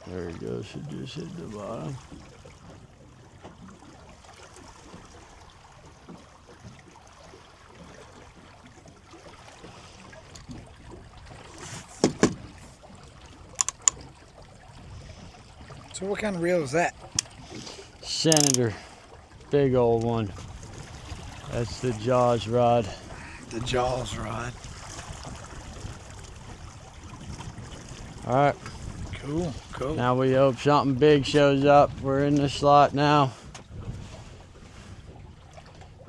There it goes, it just hit the bottom. So what kind of reel is that? Senator, big old one. That's the Jaws rod. The Jaws rod. All right, Cool, cool. now we hope something big shows up. We're in the slot now.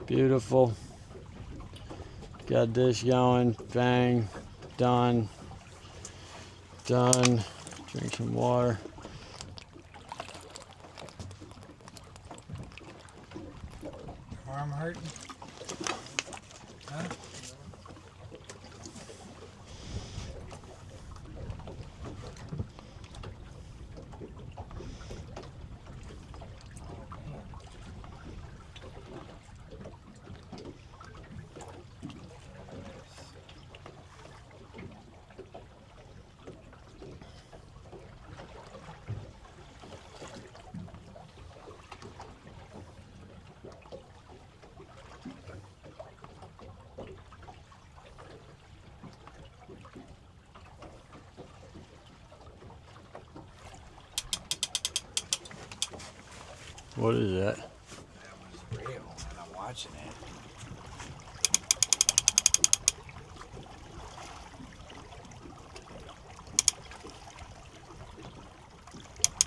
Beautiful. Got this going, bang, done, done. Drink some water. Arm hurting? Huh? What is that? That was real, and I'm watching it.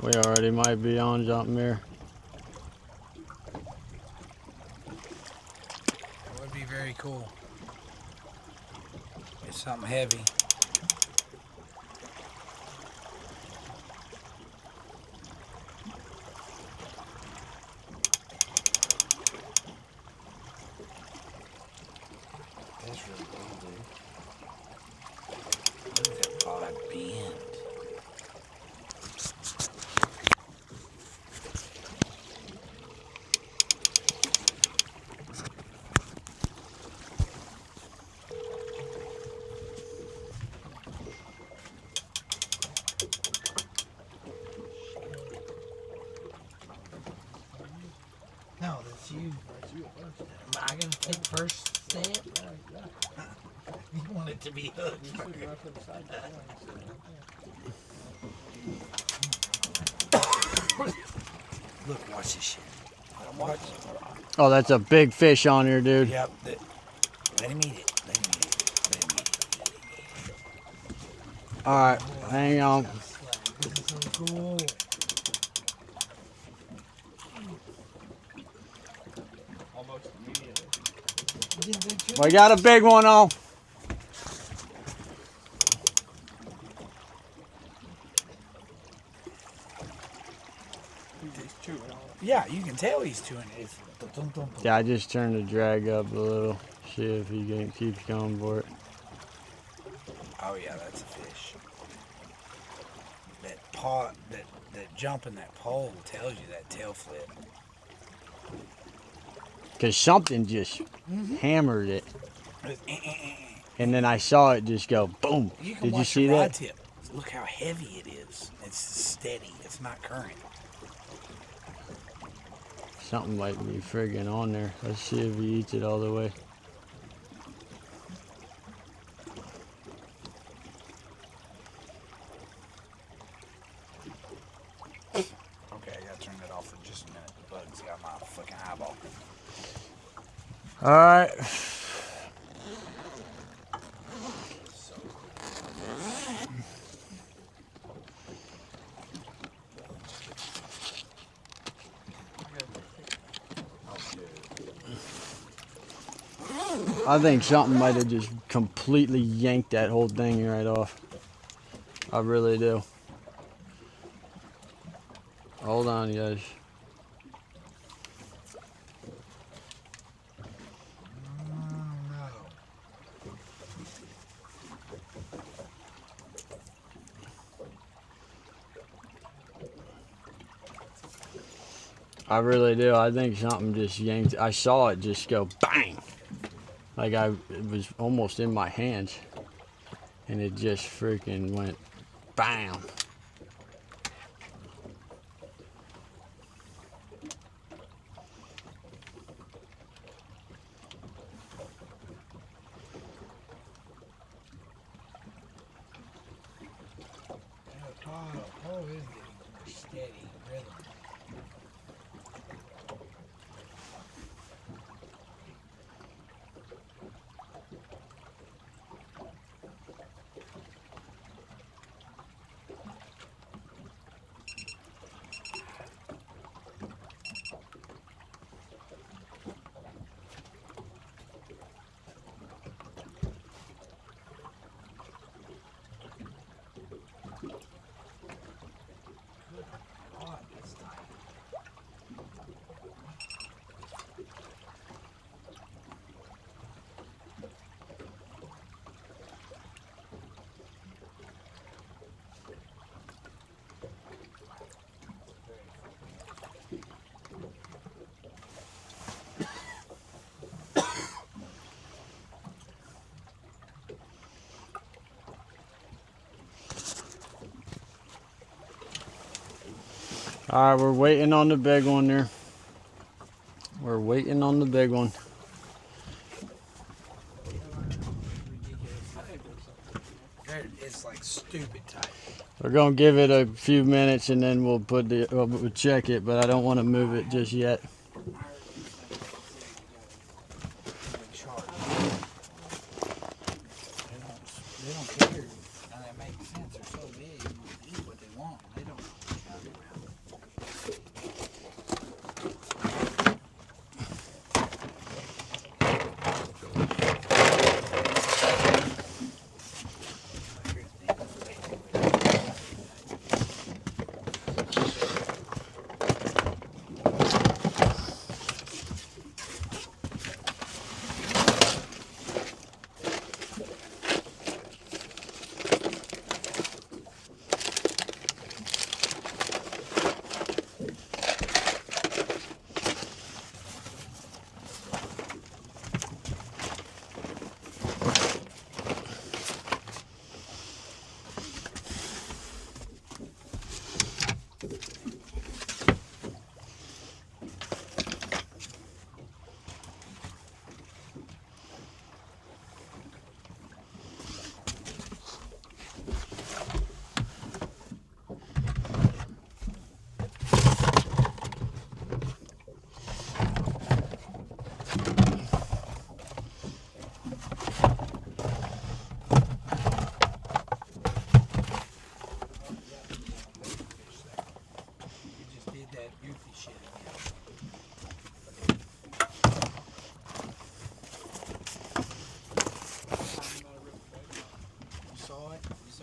We already might be on something here. That would be very cool. It's something heavy. That's really cool, dude. Look at that rod bend. you. Am I gonna take first step? You want it to be hooked. Look, watch this shit. Watch. Oh, that's a big fish on here, dude. Yep. Let him eat it. Let him eat it. Let him eat it. All right, hang on. This is so cool. Almost immediately. We got a big one on. He's chewing on it. Yeah, you can tell he's chewing it. It's Yeah, I just turned the drag up a little. See if he keeps going for it. Oh yeah, that's a fish. That paw, that jump in that pole tells you that tail flip. Cause something just hammered it, and then I saw it just go boom. You can Did you watch see the rod that? tip. Look how heavy it is. It's steady. It's not current. Something might be friggin' on there. Let's see if he eats it all the way. Okay, I gotta turn that off for just a minute. The bug's got my fucking eyeball. All right. I think something might have just completely yanked that whole thing right off. I really do. Hold on, guys. I really do. I think something just yanked. I saw it just go bang. Like it was almost in my hands. And it just freaking went bam. Oh, is getting more steady rhythm. All right, we're waiting on the big one there. We're waiting on the big one. It's like stupid tight. We're gonna give it a few minutes and then we'll we'll check it, but I don't want to move it just yet. They don't care. And that makes sense. They're so big. You eat what they want. They don't know what's running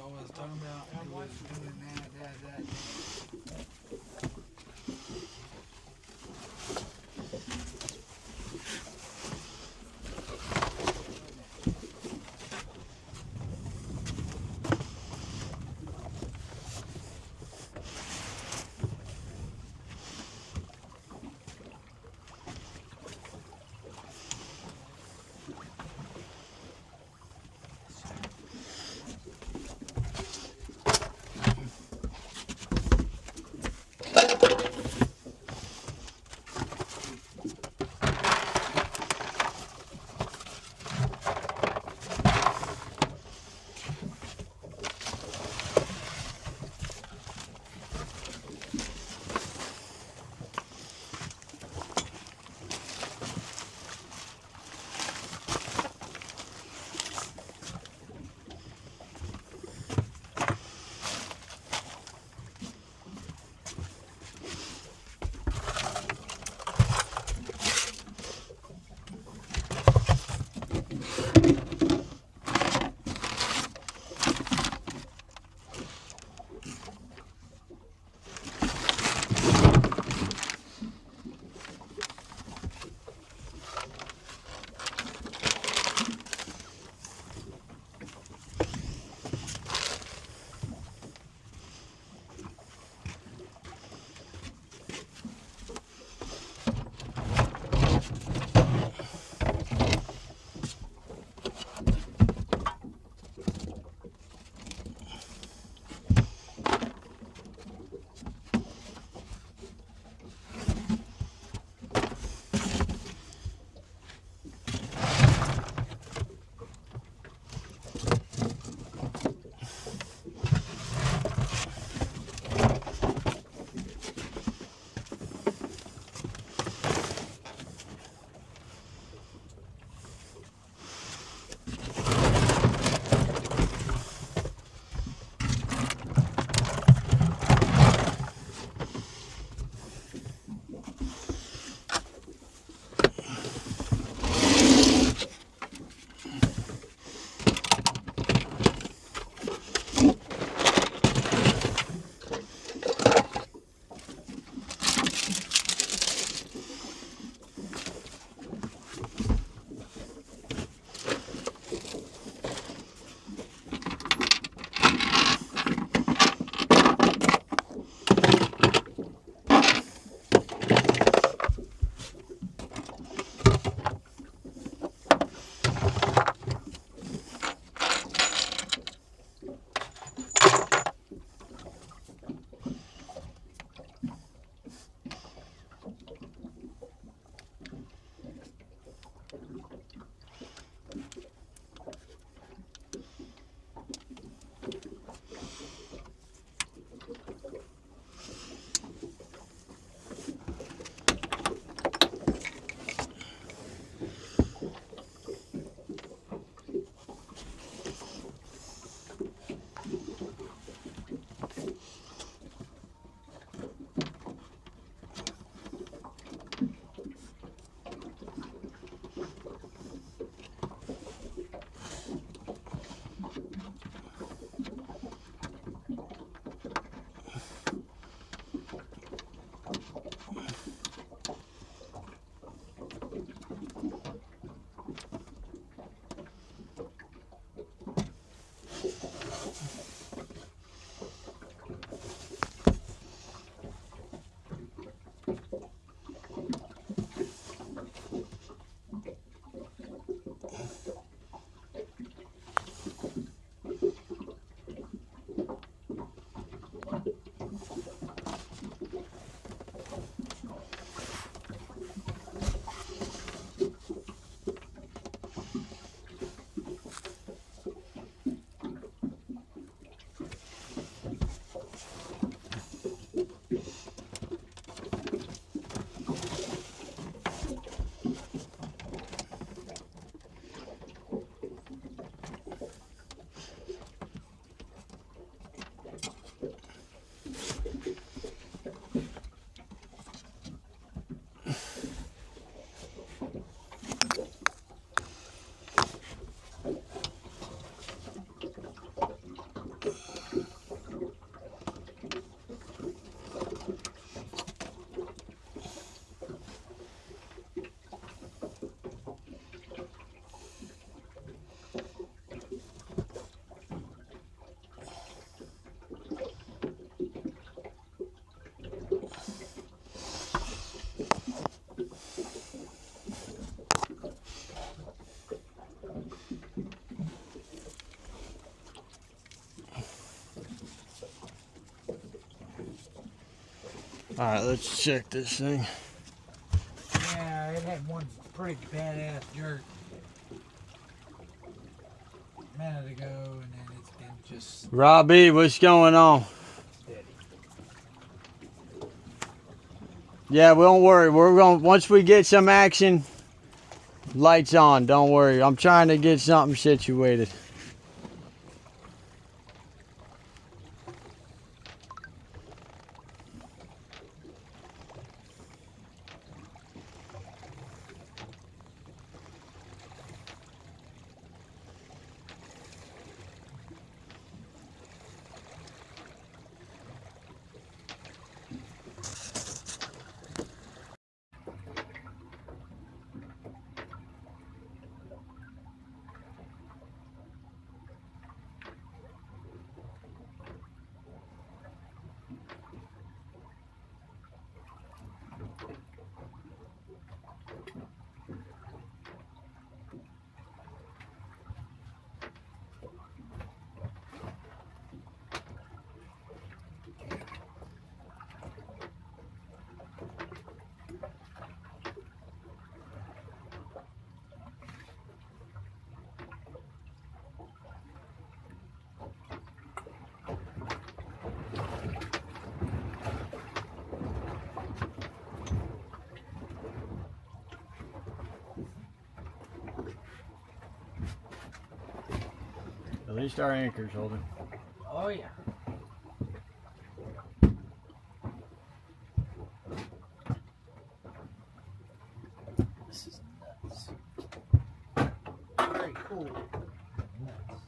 all I was talking about. He was doing that. Alright, let's check this thing. Yeah, it had one pretty badass jerk a minute ago, and then it's been just Robbie, what's going on? steady. Yeah, don't worry. We're going once we get some action, lights on. Don't worry. I'm trying to get something situated. At least our anchor's holding. Oh yeah. This is nuts. Very cool. Nuts.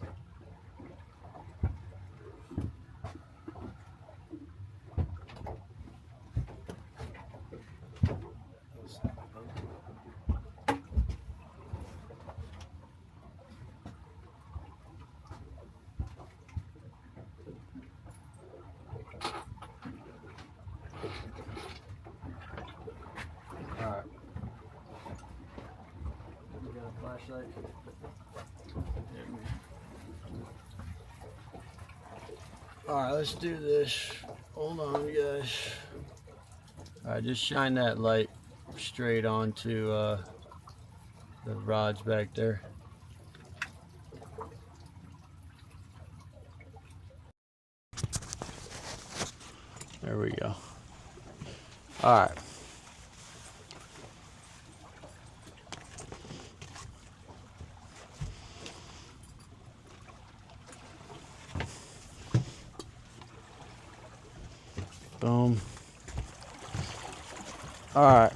Alright. We got a flashlight. Alright, let's do this. Hold on, guys. Alright, just shine that light straight onto the rods back there. There we go. Alright. Boom. Alright.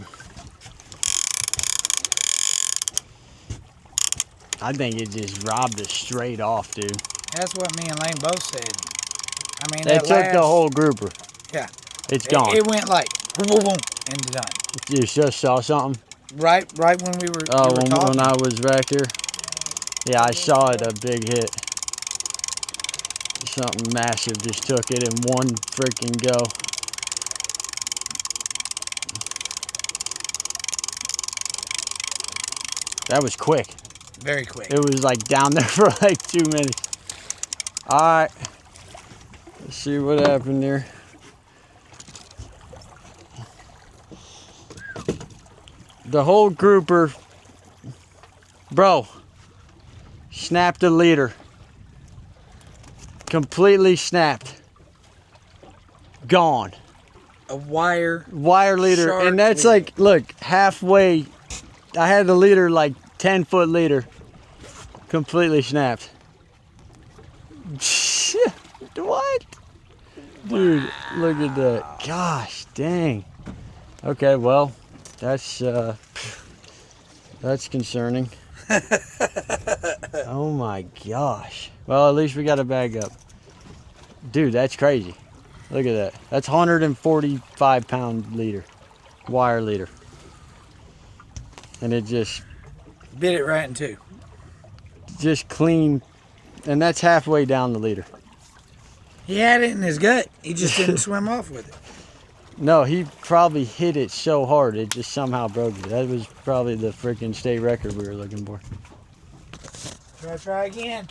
I think it just robbed us straight off, dude. That's what me and Lane both said. I mean, They that took last, the whole grouper. Yeah. It's gone. It went like boom, boom, boom, and done. You just saw something? Right when we were. Oh, we were when talking. I was back here? Yeah, I saw it, a big hit. Something massive just took it in one freaking go. That was quick. Very quick. It was like down there for like 2 minutes. Alright. Let's see what happened there. The whole grouper, bro, snapped the leader. Completely snapped. Gone. A wire Leader. shark And that's leader. like, look, halfway. I had the leader like 10-foot leader. Completely snapped. What? Dude, look at that. Gosh, dang. Okay, well, that's concerning. Oh my gosh. Well, at least we got a bag up. Dude, that's crazy. Look at that. That's 145-pound leader. Wire leader. And it just bit it right in two. just clean, and that's halfway down the leader. He had it in his gut. He just didn't swim off with it. No, he probably hit it so hard it just somehow broke it. That was probably the freaking state record we were looking for. Try again.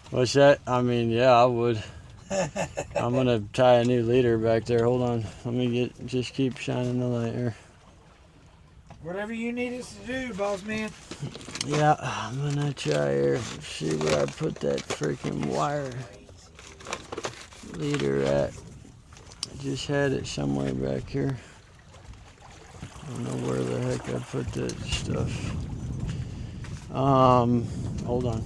What's that? I mean, yeah, I would. I'm gonna tie a new leader back there. Hold on. Let me just keep shining the light here. Whatever you need us to do, boss man. Yeah, I'm gonna try here. See where I put that freaking wire leader at. I just had it somewhere back here. I don't know where the heck I put that stuff. Hold on.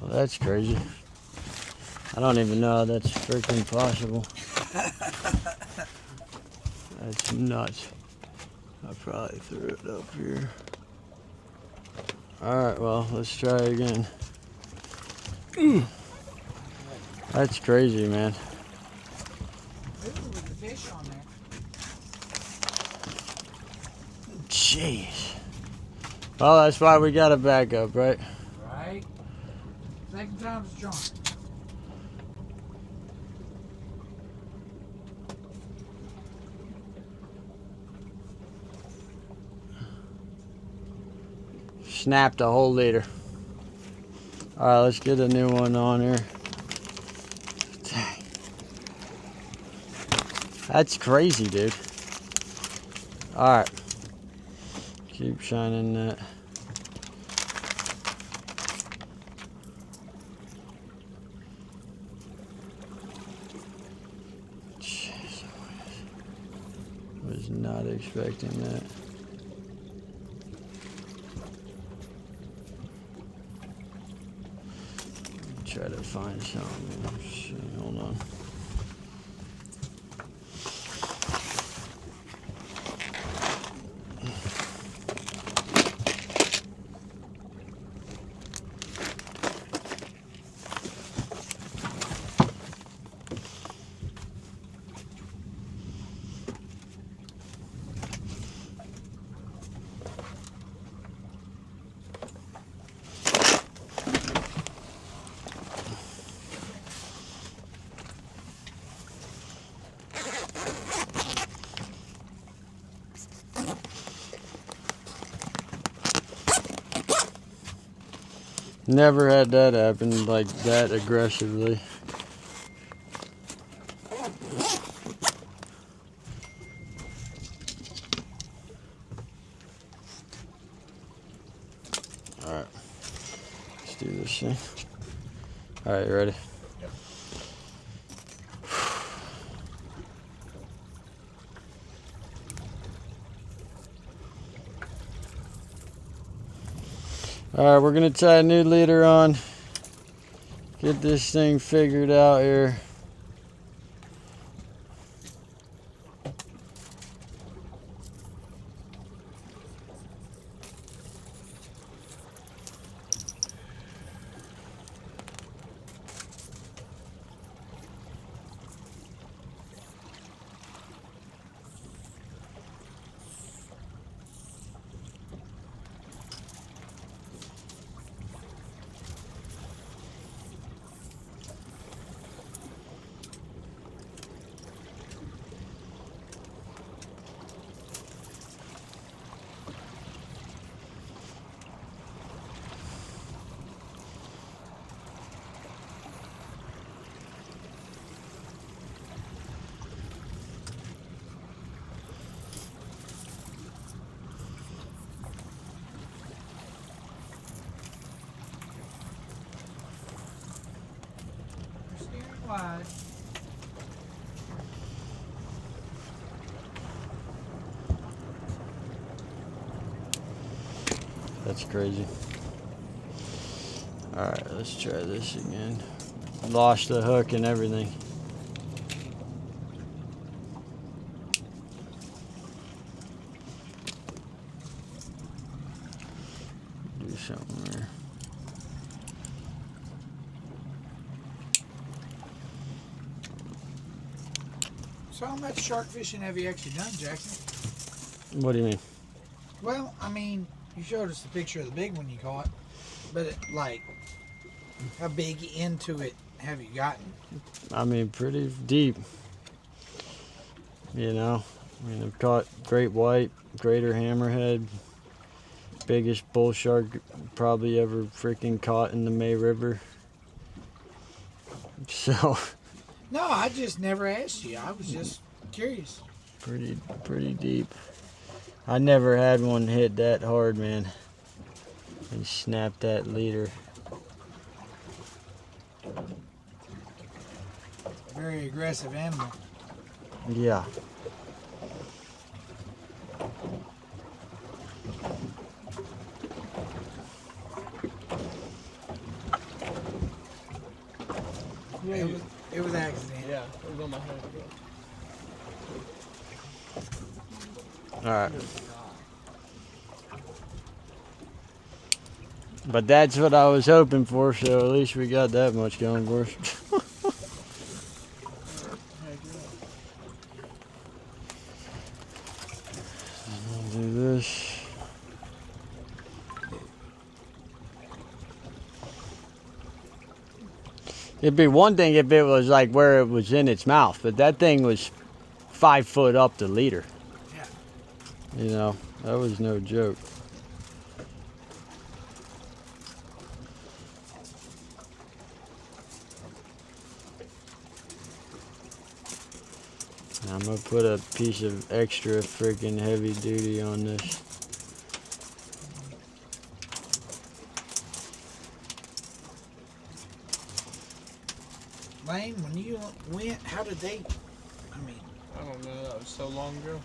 Well, that's crazy. I don't even know how that's freaking possible. That's nuts. I probably threw it up here. Alright, well, let's try again. That's crazy, man. Jeez. Well, that's why we got a backup, right? Right. Second time's a charm. Snapped a whole leader. Alright, let's get a new one on here. Dang. That's crazy, dude. Alright. Keep shining that. Jeez, was not expecting that. Try to find something. Hold on. Never had that happen like that aggressively. Alright, let's do this thing. Alright, you ready? Yep. Alright, we're gonna tie a new leader on. Get this thing figured out here. Steering wide. That's crazy. Alright, let's try this again. Lost the hook and everything. somewhere. So how much shark fishing have you actually done, Jackson? What do you mean? Well, I mean, you showed us the picture of the big one you caught, but like, how big into it have you gotten? I mean, pretty deep. You know, I mean, I've caught great white, greater hammerhead, biggest bull shark probably ever freaking caught in the May River. So, No, I just never asked you. I was just curious. pretty deep. I never had one hit that hard, man, and snap that leader. Very aggressive animal. Yeah. It was accident. Yeah, it was on my head. All right. But that's what I was hoping for, so at least we got that much going for us. I'll do this. It'd be one thing if it was like where it was in its mouth, but that thing was 5 foot up the leader. Yeah. You know, that was no joke. I'm gonna put a piece of extra freaking heavy duty on this. Lane, when you went, how did they? I mean, I don't know. That was so long ago.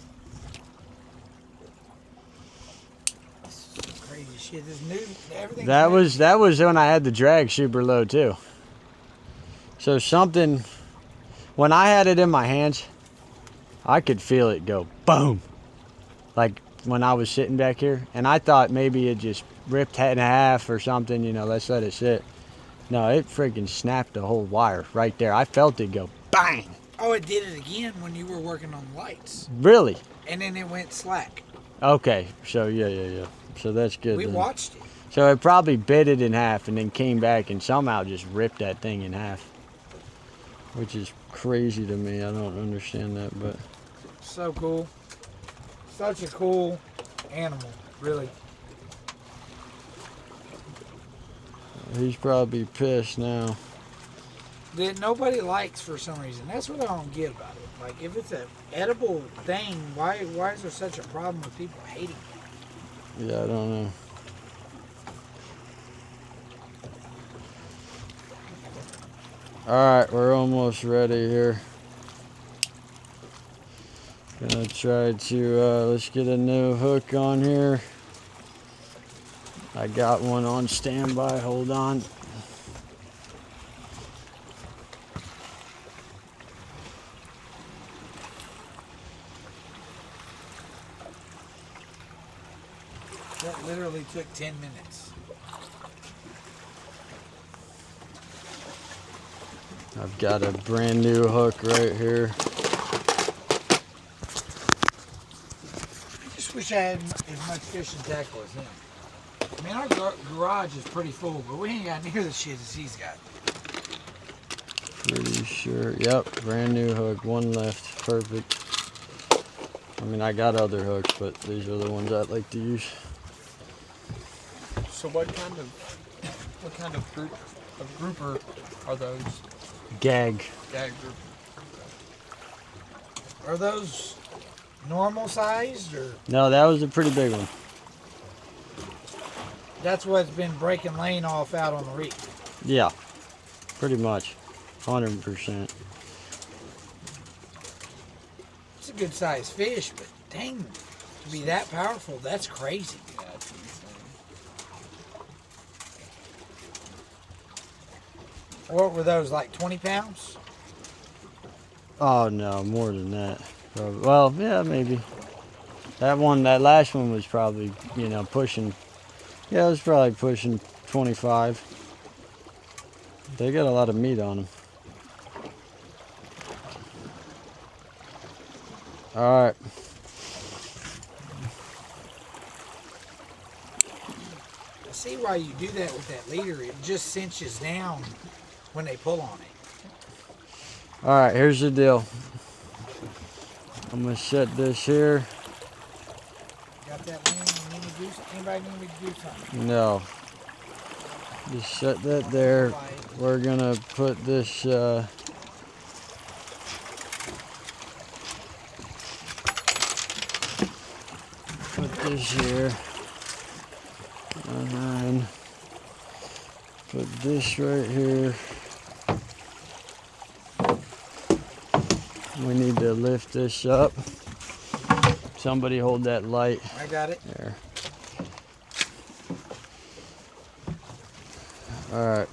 crazy shit. This new everything. That was when I had the drag super low too. So something, when I had it in my hands, I could feel it go boom, like when I was sitting back here, and I thought maybe it just ripped in half or something. You know, let's let it sit. No, it freaking snapped the whole wire right there. I felt it go bang. Oh, it did it again when you were working on the lights, Really? and then it went slack. Okay, so yeah. So that's good. We then. watched it. So it probably bit it in half and then came back and somehow just ripped that thing in half. Which is crazy to me. I don't understand that, but So cool. Such a cool animal, really. he's probably pissed now. That nobody likes for some reason. That's what I don't get about it. Like, if it's an edible thing, why is there such a problem with people hating it? Yeah, I don't know. Alright, we're almost ready here. Gonna try to, let's get a new hook on here. I got one on standby, hold on. That literally took 10 minutes. I've got a brand new hook right here. I just wish I had as much fishing tackle as him. I mean, our garage is pretty full, but we ain't got near the shit as he's got. Pretty sure, yep, brand new hook, one left, perfect. I mean, I got other hooks, but these are the ones I like to use. So what kind of grouper are those? Gag. Gag group. Are those normal sized, or No, that was a pretty big one. that's what's been breaking Lane off out on the reef? Yeah, pretty much, 100%. It's a good sized fish, but dang, to be that powerful, that's crazy. Yeah, it's insane. What were those, like 20 pounds? Oh no, more than that. Probably. Well, yeah, maybe. That last one was probably, pushing Yeah, it was probably pushing 25. They got a lot of meat on them. All right. I see why you do that with that leader. It just cinches down when they pull on it. All right, here's the deal. I'm gonna set this here. Got that man? You need to do something? Anybody need me to do something? No. Just set that there. We're gonna put this here. And then put this right here. We need to lift this up. Somebody hold that light. I got it. There. Alright.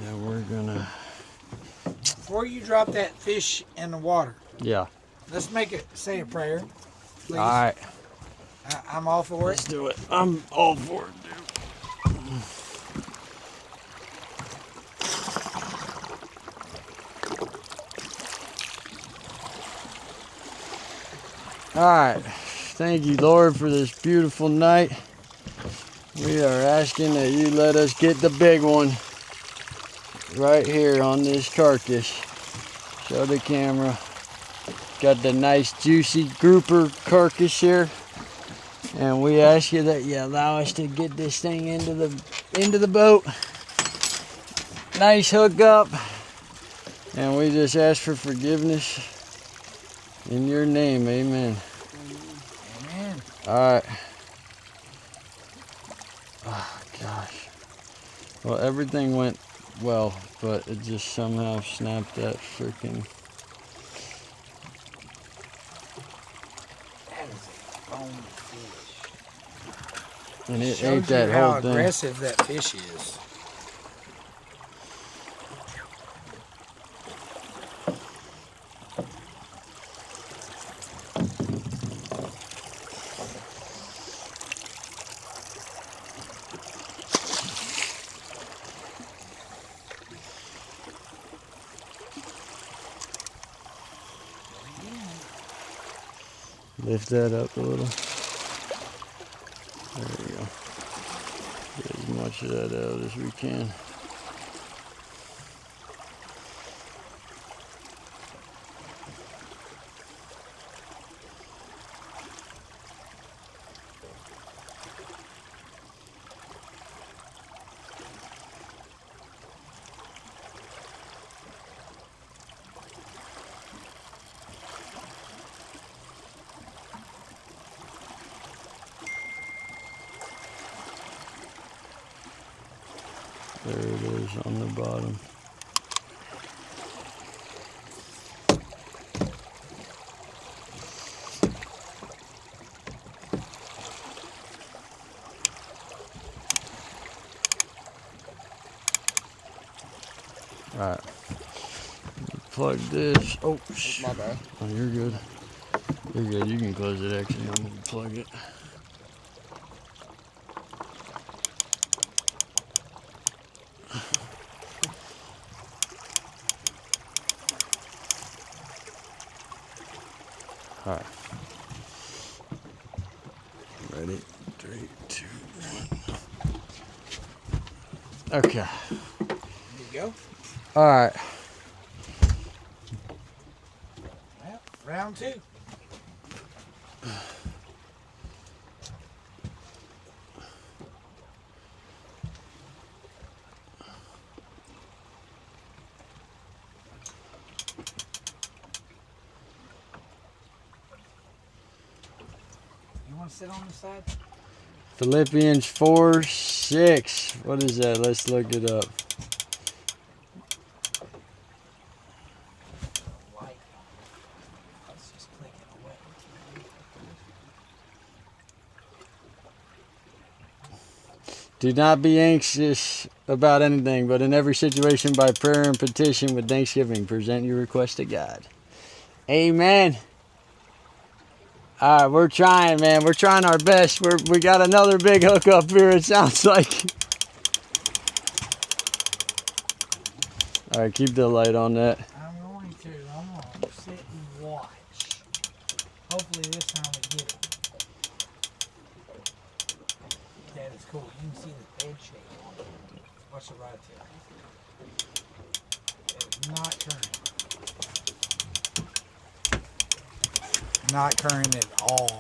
Yeah, we're gonna... Before you drop that fish in the water, Yeah. let's make it say a prayer, please. Alright. I'm all for Let's it. do it. I'm all for it, dude. Alright. Thank you, Lord, for this beautiful night. We are asking that you let us get the big one right here on this carcass. Show the camera. Got the nice juicy grouper carcass here. And we ask you that you allow us to get this thing into the boat. Nice hookup. And we just ask for forgiveness in your name, amen. Amen. Alright. Oh gosh. Well, everything went well, but it just somehow snapped that freaking... That is a bone fish. And it Shows ate that you whole how thing. aggressive that fish is. Lift that up a little. There we go. Get as much of that out as we can. There it is on the bottom. Alright. Plug this. Oh, My bad. Oh, you're good. You're good. You can close it actually. I'm gonna plug it. Alright. Ready? 3, 2, 1. Okay. There you go. Alright. Well, round 2. You want to sit on the side? Philippians 4:6. What is that? Let's look it up. Light. Let's just click it away. Do not be anxious about anything, but in every situation by prayer and petition with thanksgiving, present your request to God. Amen. All right, we're trying, man. We're trying our best. We got another big hook up here, it sounds like. All right, keep the light on that. I'm going to. I'm going to sit and watch. Hopefully this time we get it. That is cool. You can see the head shape on it. Watch the rod tip. It is not current. Not current at all.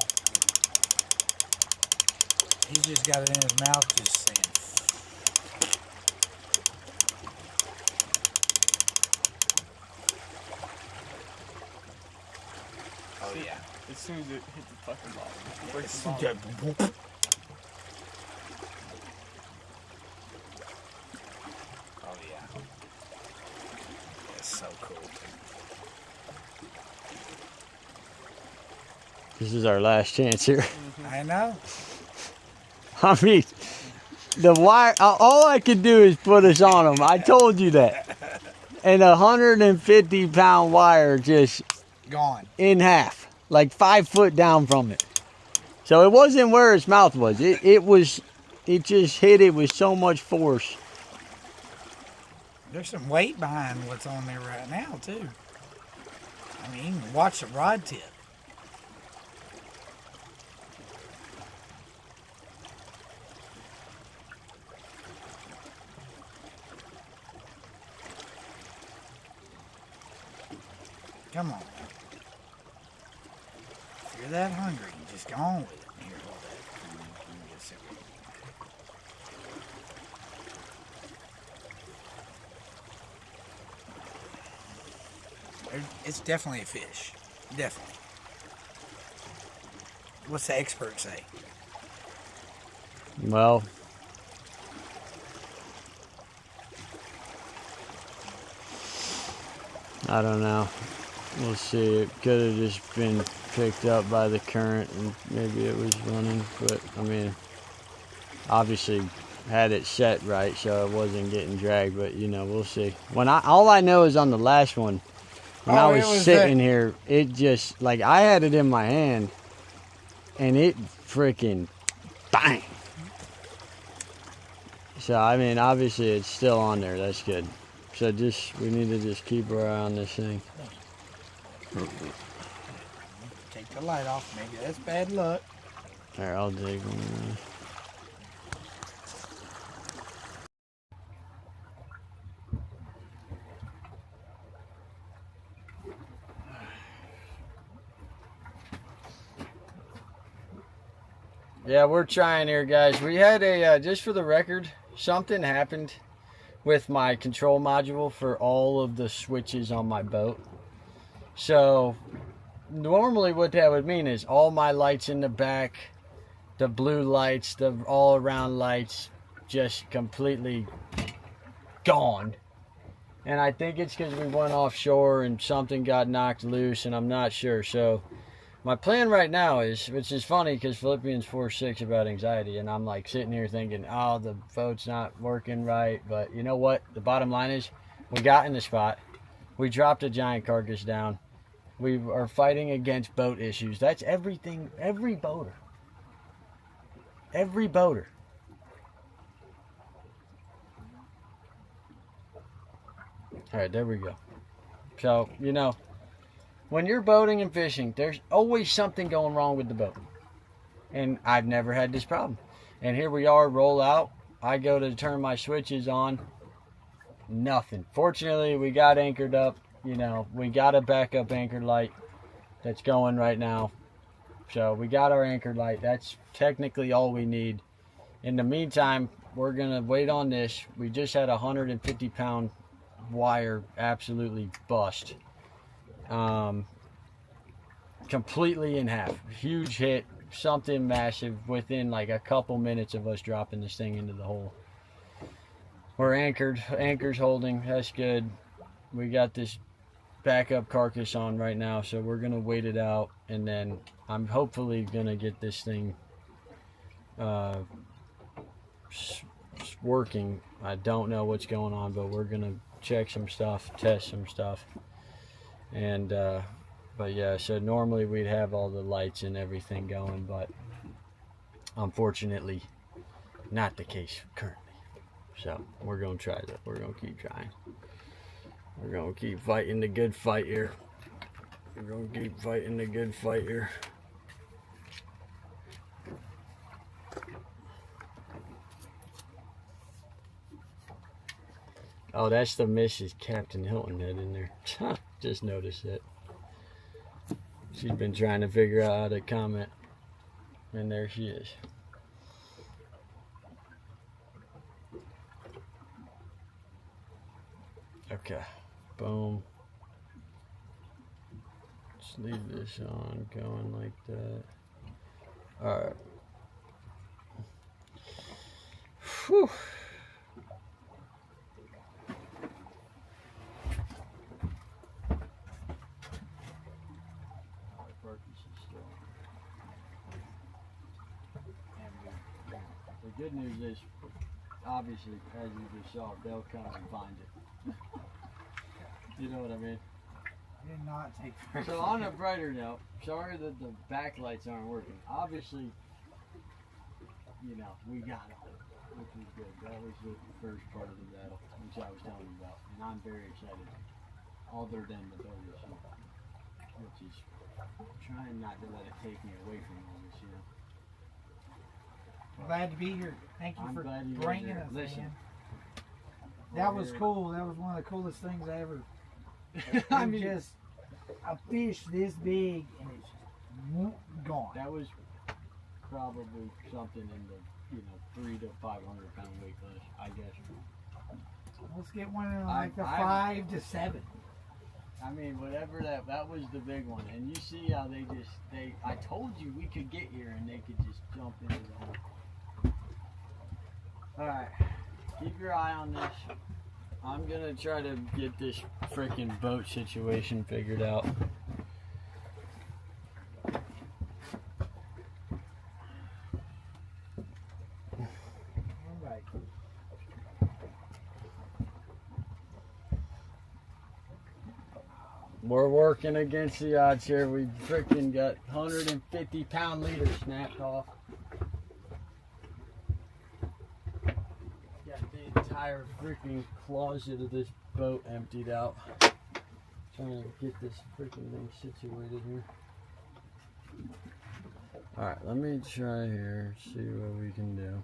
He's just got it in his mouth just saying. Oh yeah. As soon as it hits the fucking bottom, it breaks the bottom. Oh yeah. That's so cool. This is our last chance here. I know. I mean, the wire, all I could do is put us on them. I told you that. And a 150-pound wire just Gone. in half, like 5 foot down from it. So it wasn't where his mouth was. It just hit it with so much force. There's some weight behind what's on there right now too. I mean, you can watch the rod tip. Come on. If you're that hungry, just go on with it. Here, hold that. Let me get a sip. It's definitely a fish. Definitely. What's the expert say? Well, I don't know. We'll see. It could have just been picked up by the current and maybe it was running, but I mean, obviously had it set right so it wasn't getting dragged, but you know, we'll see. All I know is on the last one, when I was sitting here, it just, like, I had it in my hand and it freaking bang. So I mean, obviously it's still on there. That's good. So we need to just keep our eye on this thing. Take the light off. Maybe that's bad luck. Here, I'll dig one. Yeah, we're trying here, guys. We had just for the record, something happened with my control module for all of the switches on my boat. So normally what that would mean is all my lights in the back, the blue lights, the all around lights, just completely gone. And I think it's because we went offshore and something got knocked loose, and I'm not sure. So my plan right now is, which is funny because Philippians 4:6 about anxiety, and I'm like sitting here thinking, oh, the boat's not working right. But you know what? The bottom line is, we got in the spot. We dropped a giant carcass down. We are fighting against boat issues. That's everything, every boater. Every boater. All right, there we go. So, you know, when you're boating and fishing, there's always something going wrong with the boat. And I've never had this problem. And here we are, roll out. I go to turn my switches on. Nothing. Fortunately, we got anchored up. You know, we got a backup anchor light that's going right now. So we got our anchor light. That's technically all we need. In the meantime, we're going to wait on this. We just had a 150-pound wire absolutely bust. Completely in half. Huge hit. Something massive within like a couple minutes of us dropping this thing into the hole. We're anchored. Anchor's holding. That's good. We got this backup carcass on right now, so we're gonna wait it out, and then I'm hopefully gonna get this thing working. I don't know what's going on, but we're gonna check some stuff, test some stuff, and But yeah, so normally we'd have all the lights and everything going, but unfortunately not the case currently. So we're gonna try that. We're gonna keep trying. We're gonna keep fighting the good fight here. We're gonna keep fighting the good fight here. Oh, that's the Mrs. Captain Hilton head in there. Just noticed it. She's been trying to figure out how to comment. And there she is. Okay. Boom. Just leave this on going like that. Alright. Whew. The good news is, obviously, as you just saw, they'll come and find it. You know what I mean? Did not take very So on a brighter note, sorry that the backlights aren't working. Obviously, you know, we got it, which was good. That was the first part of the battle, which I was telling you about. And I'm very excited, other than the bow issue, which is trying not to let it take me away from all this, you know. Glad to be here. Thank you I'm for glad you guys bringing are- us, listen, man. That was cool. That was one of the coolest things I ever. I It mean, just a fish this big and it's just gone. that was probably something in the, 300 to 500 pound weight class, I guess. Let's get one in like the I- 5 to 7. I mean, whatever that was the big one. And you see how I told you we could get here and they could just jump into the hole. Alright, keep your eye on this. I'm gonna try to get this freaking boat situation figured out. All right. We're working against the odds here. We freaking got 150 pound leader snapped off. Got the entire freaking closet of this boat emptied out. Trying to get this freaking thing situated here. Alright, let me try here, see what we can do.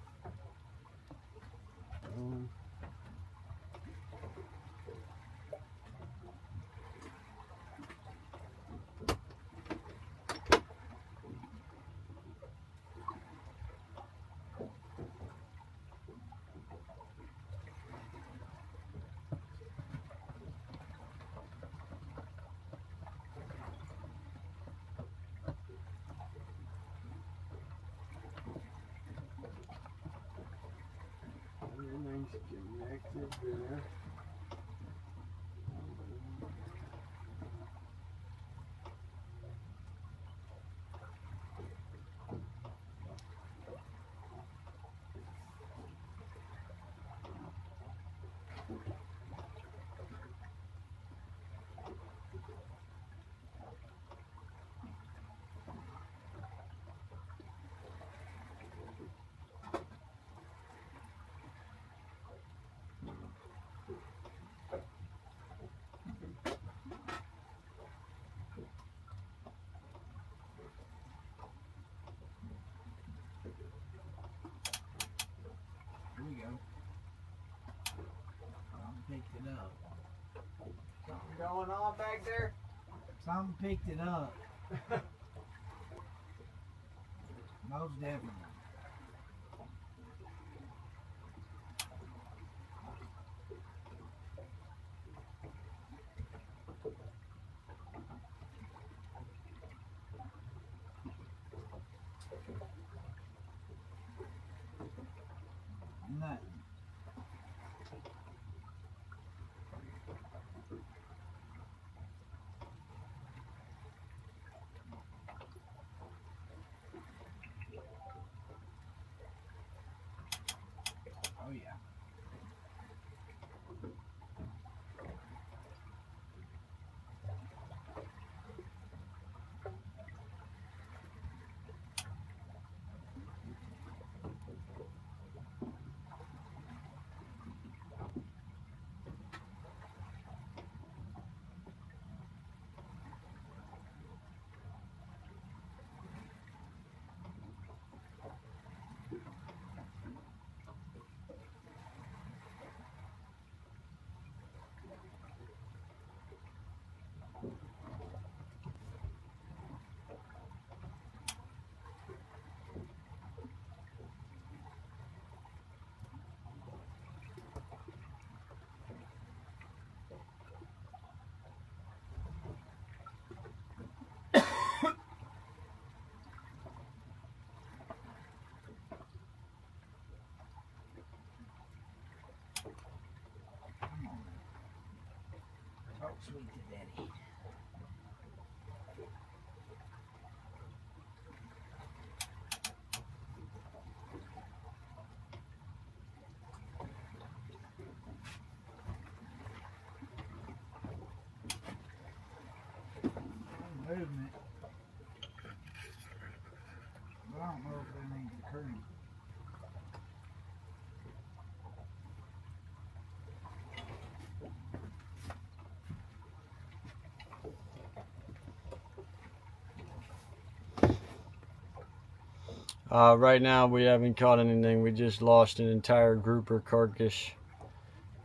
Everything's connected there. Here we go. Something picked it up. Something going on back there? Something picked it up. Most definitely. Nothing. Sweet to daddy. Movement. But I don't know if that needs occurring. Right now we haven't caught anything. We just lost an entire grouper carcass.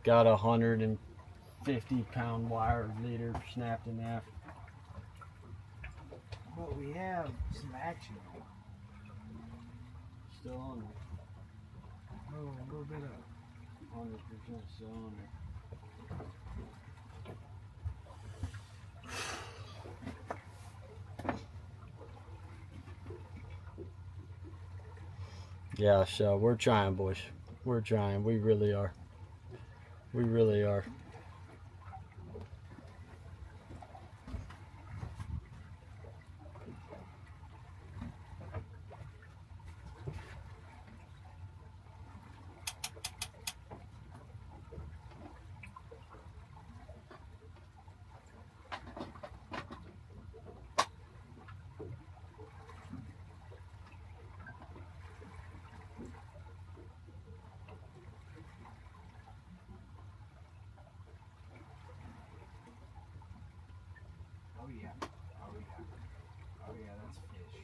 Got 150-pound wire leader snapped in half. But we have some action on. Still on there. Oh, a little bit of 100% still on there. Yeah, so we're trying, boys. We're trying. We really are. We really are. Oh yeah. Oh yeah. Oh yeah, that's fish.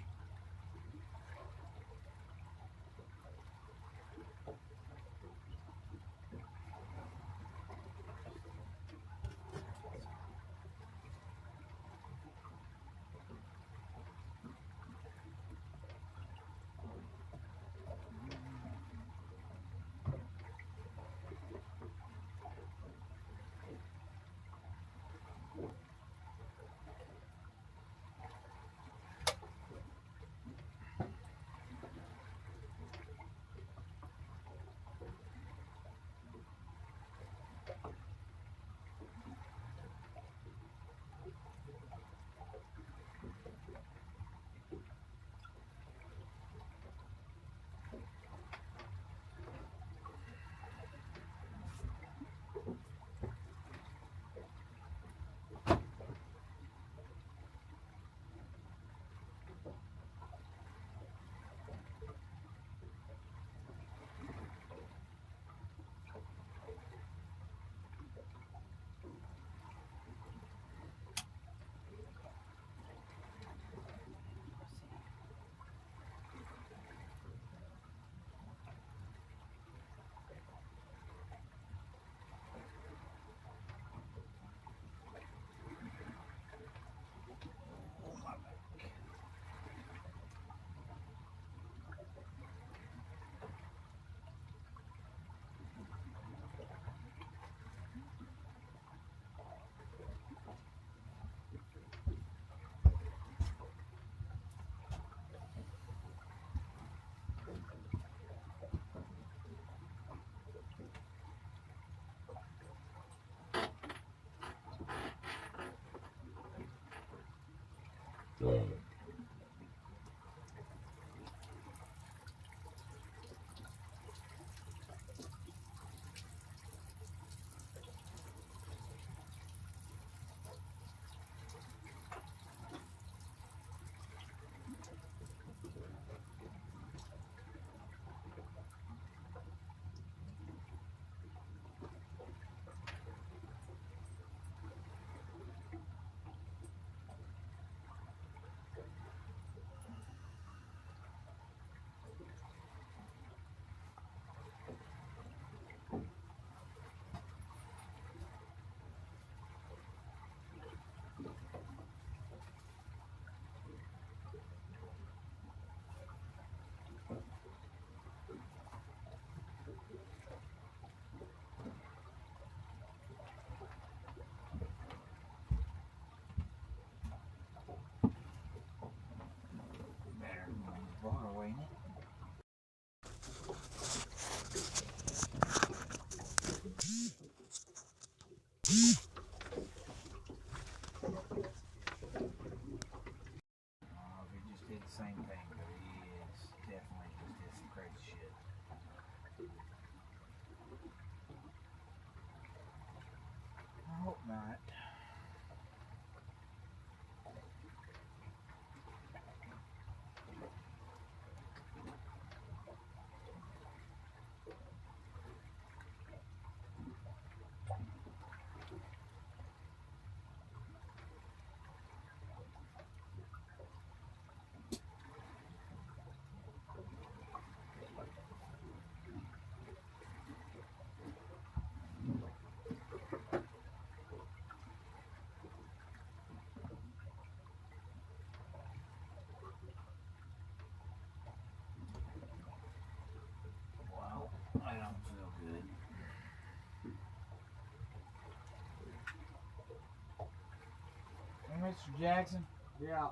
Mr. Jackson? Yeah.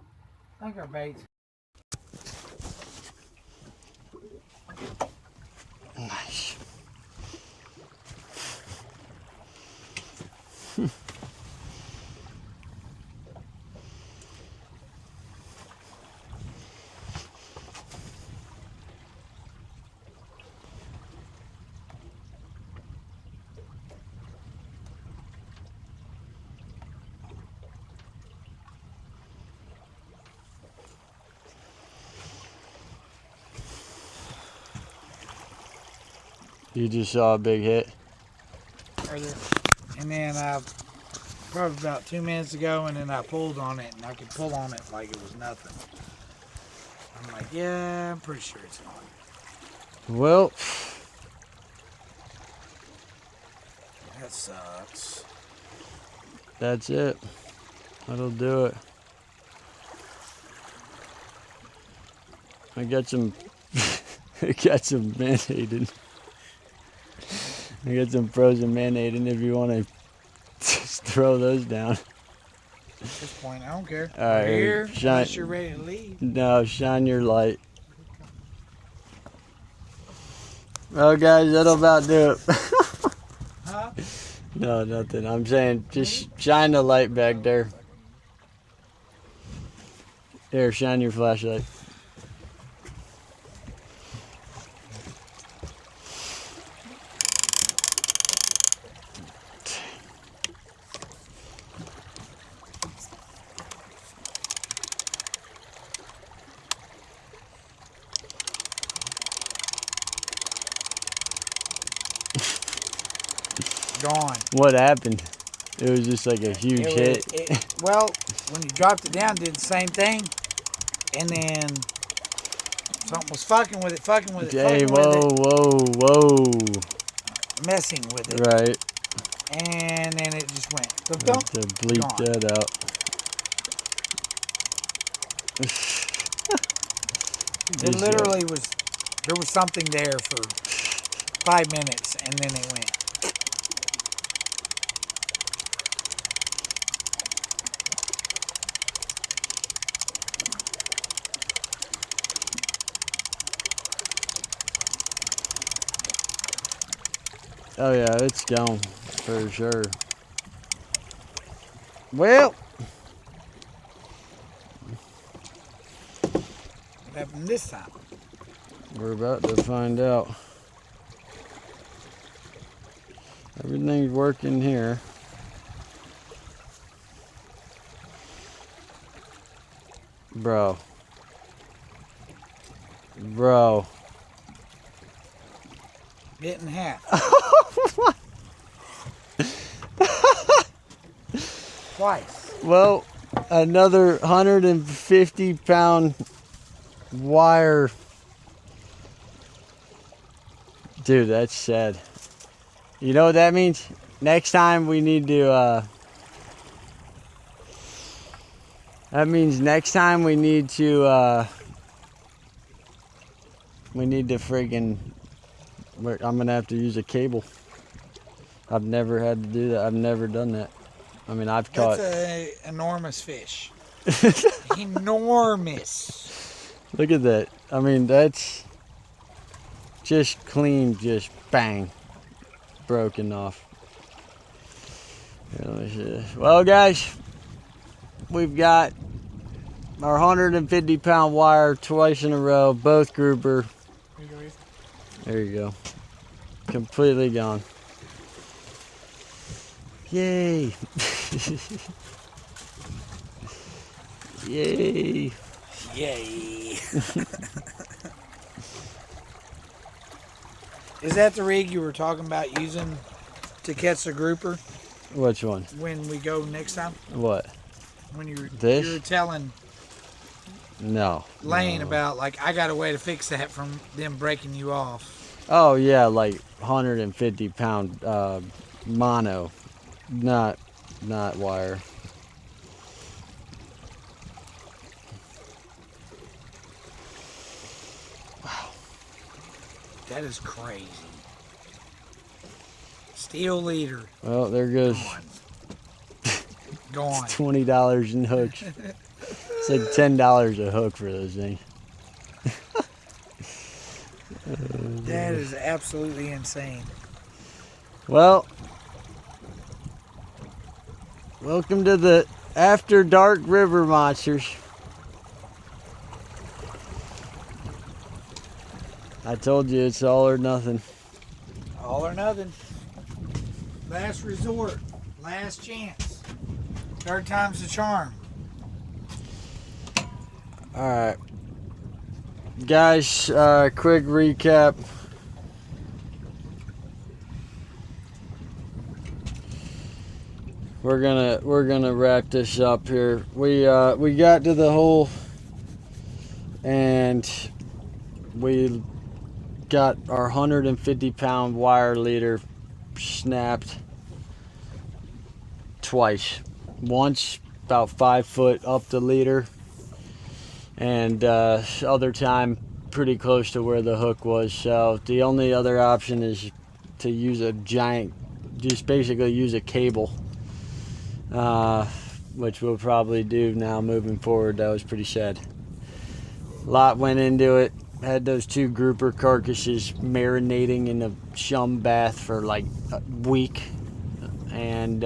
I think our bait's Nice. You just saw a big hit. right there. And then probably about 2 minutes ago, and then I pulled on it, and I could pull on it like it was nothing. I'm like, yeah, I'm pretty sure it's gone. Well, That sucks. that's it. That'll do it. I got some I got some mayonnaise. I got some frozen mayonnaise, and if you want to just throw those down. At this point, I don't care. All right, We're here, shine- unless you're ready to leave. No, shine your light. Well, guys, that'll about do it. Huh? No, nothing. I'm saying just shine the light back there. Here, shine your flashlight. Gone. What happened? It was just like a huge hit. Well, when you dropped it down, did the same thing, and then something was fucking with it, Hey, whoa. messing with it, Right. and then it just went. I Dum, have to bleep gone. that out. It literally was. There was something there for 5 minutes, and then it went. Oh yeah, it's gone for sure. Well, What happened this time? we're about to find out. Everything's working here. Bro. Bit in half. Twice. Well, another 150-pound wire. Dude, that's sad. You know what that means? Next time we need to, that means next time we need to friggin', I'm gonna have to use a cable. I've never had to do that. I've never done that. I mean, I've caught. That's an enormous fish. Enormous. Look at that. I mean, that's just clean, just bang, broken off. Here, let me see this. Well, guys, we've got our 150-pound wire twice in a row, both grouper. There you go. Completely gone. Yay. Yay. Yay. Is that the rig you were talking about using to catch the grouper Which one? when we go next time? What? When you were, This? you were telling No. Lane no. about, like, I got a way to fix that from them breaking you off. Oh yeah, like 150-pound mono, not wire. That is crazy. Steel leader. Well, there goes. Gone. Gone. It's $20 in hooks. It's like $10 a hook for those things. That is absolutely insane. Well, welcome to the After Dark River Monsters. I told you it's all or nothing. All or nothing. Last resort. Last chance. Third time's the charm. Alright. Guys, quick recap. We're gonna wrap this up here. We got to the hole and we got our 150-pound wire leader snapped twice. Once about 5 foot up the leader, and other time pretty close to where the hook was. So the only other option is to use a giant, just basically use a cable, which we'll probably do now moving forward. That was pretty sad. A lot went into it. Had those 2 grouper carcasses marinating in a chum bath for like a week, and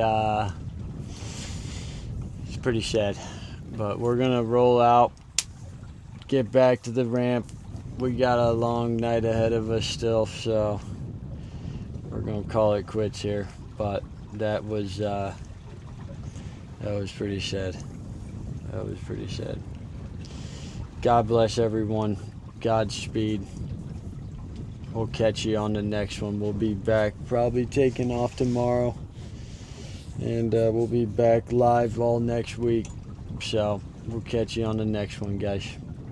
it's pretty sad. But we're gonna roll out, get back to the ramp. We got a long night ahead of us still, so we're gonna call it quits here. But that was pretty sad. That was pretty sad. God bless everyone. Godspeed. We'll catch you on the next one. We'll be back, probably taking off tomorrow, and we'll be back live all next week. So we'll catch you on the next one, guys.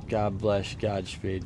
God bless. Godspeed.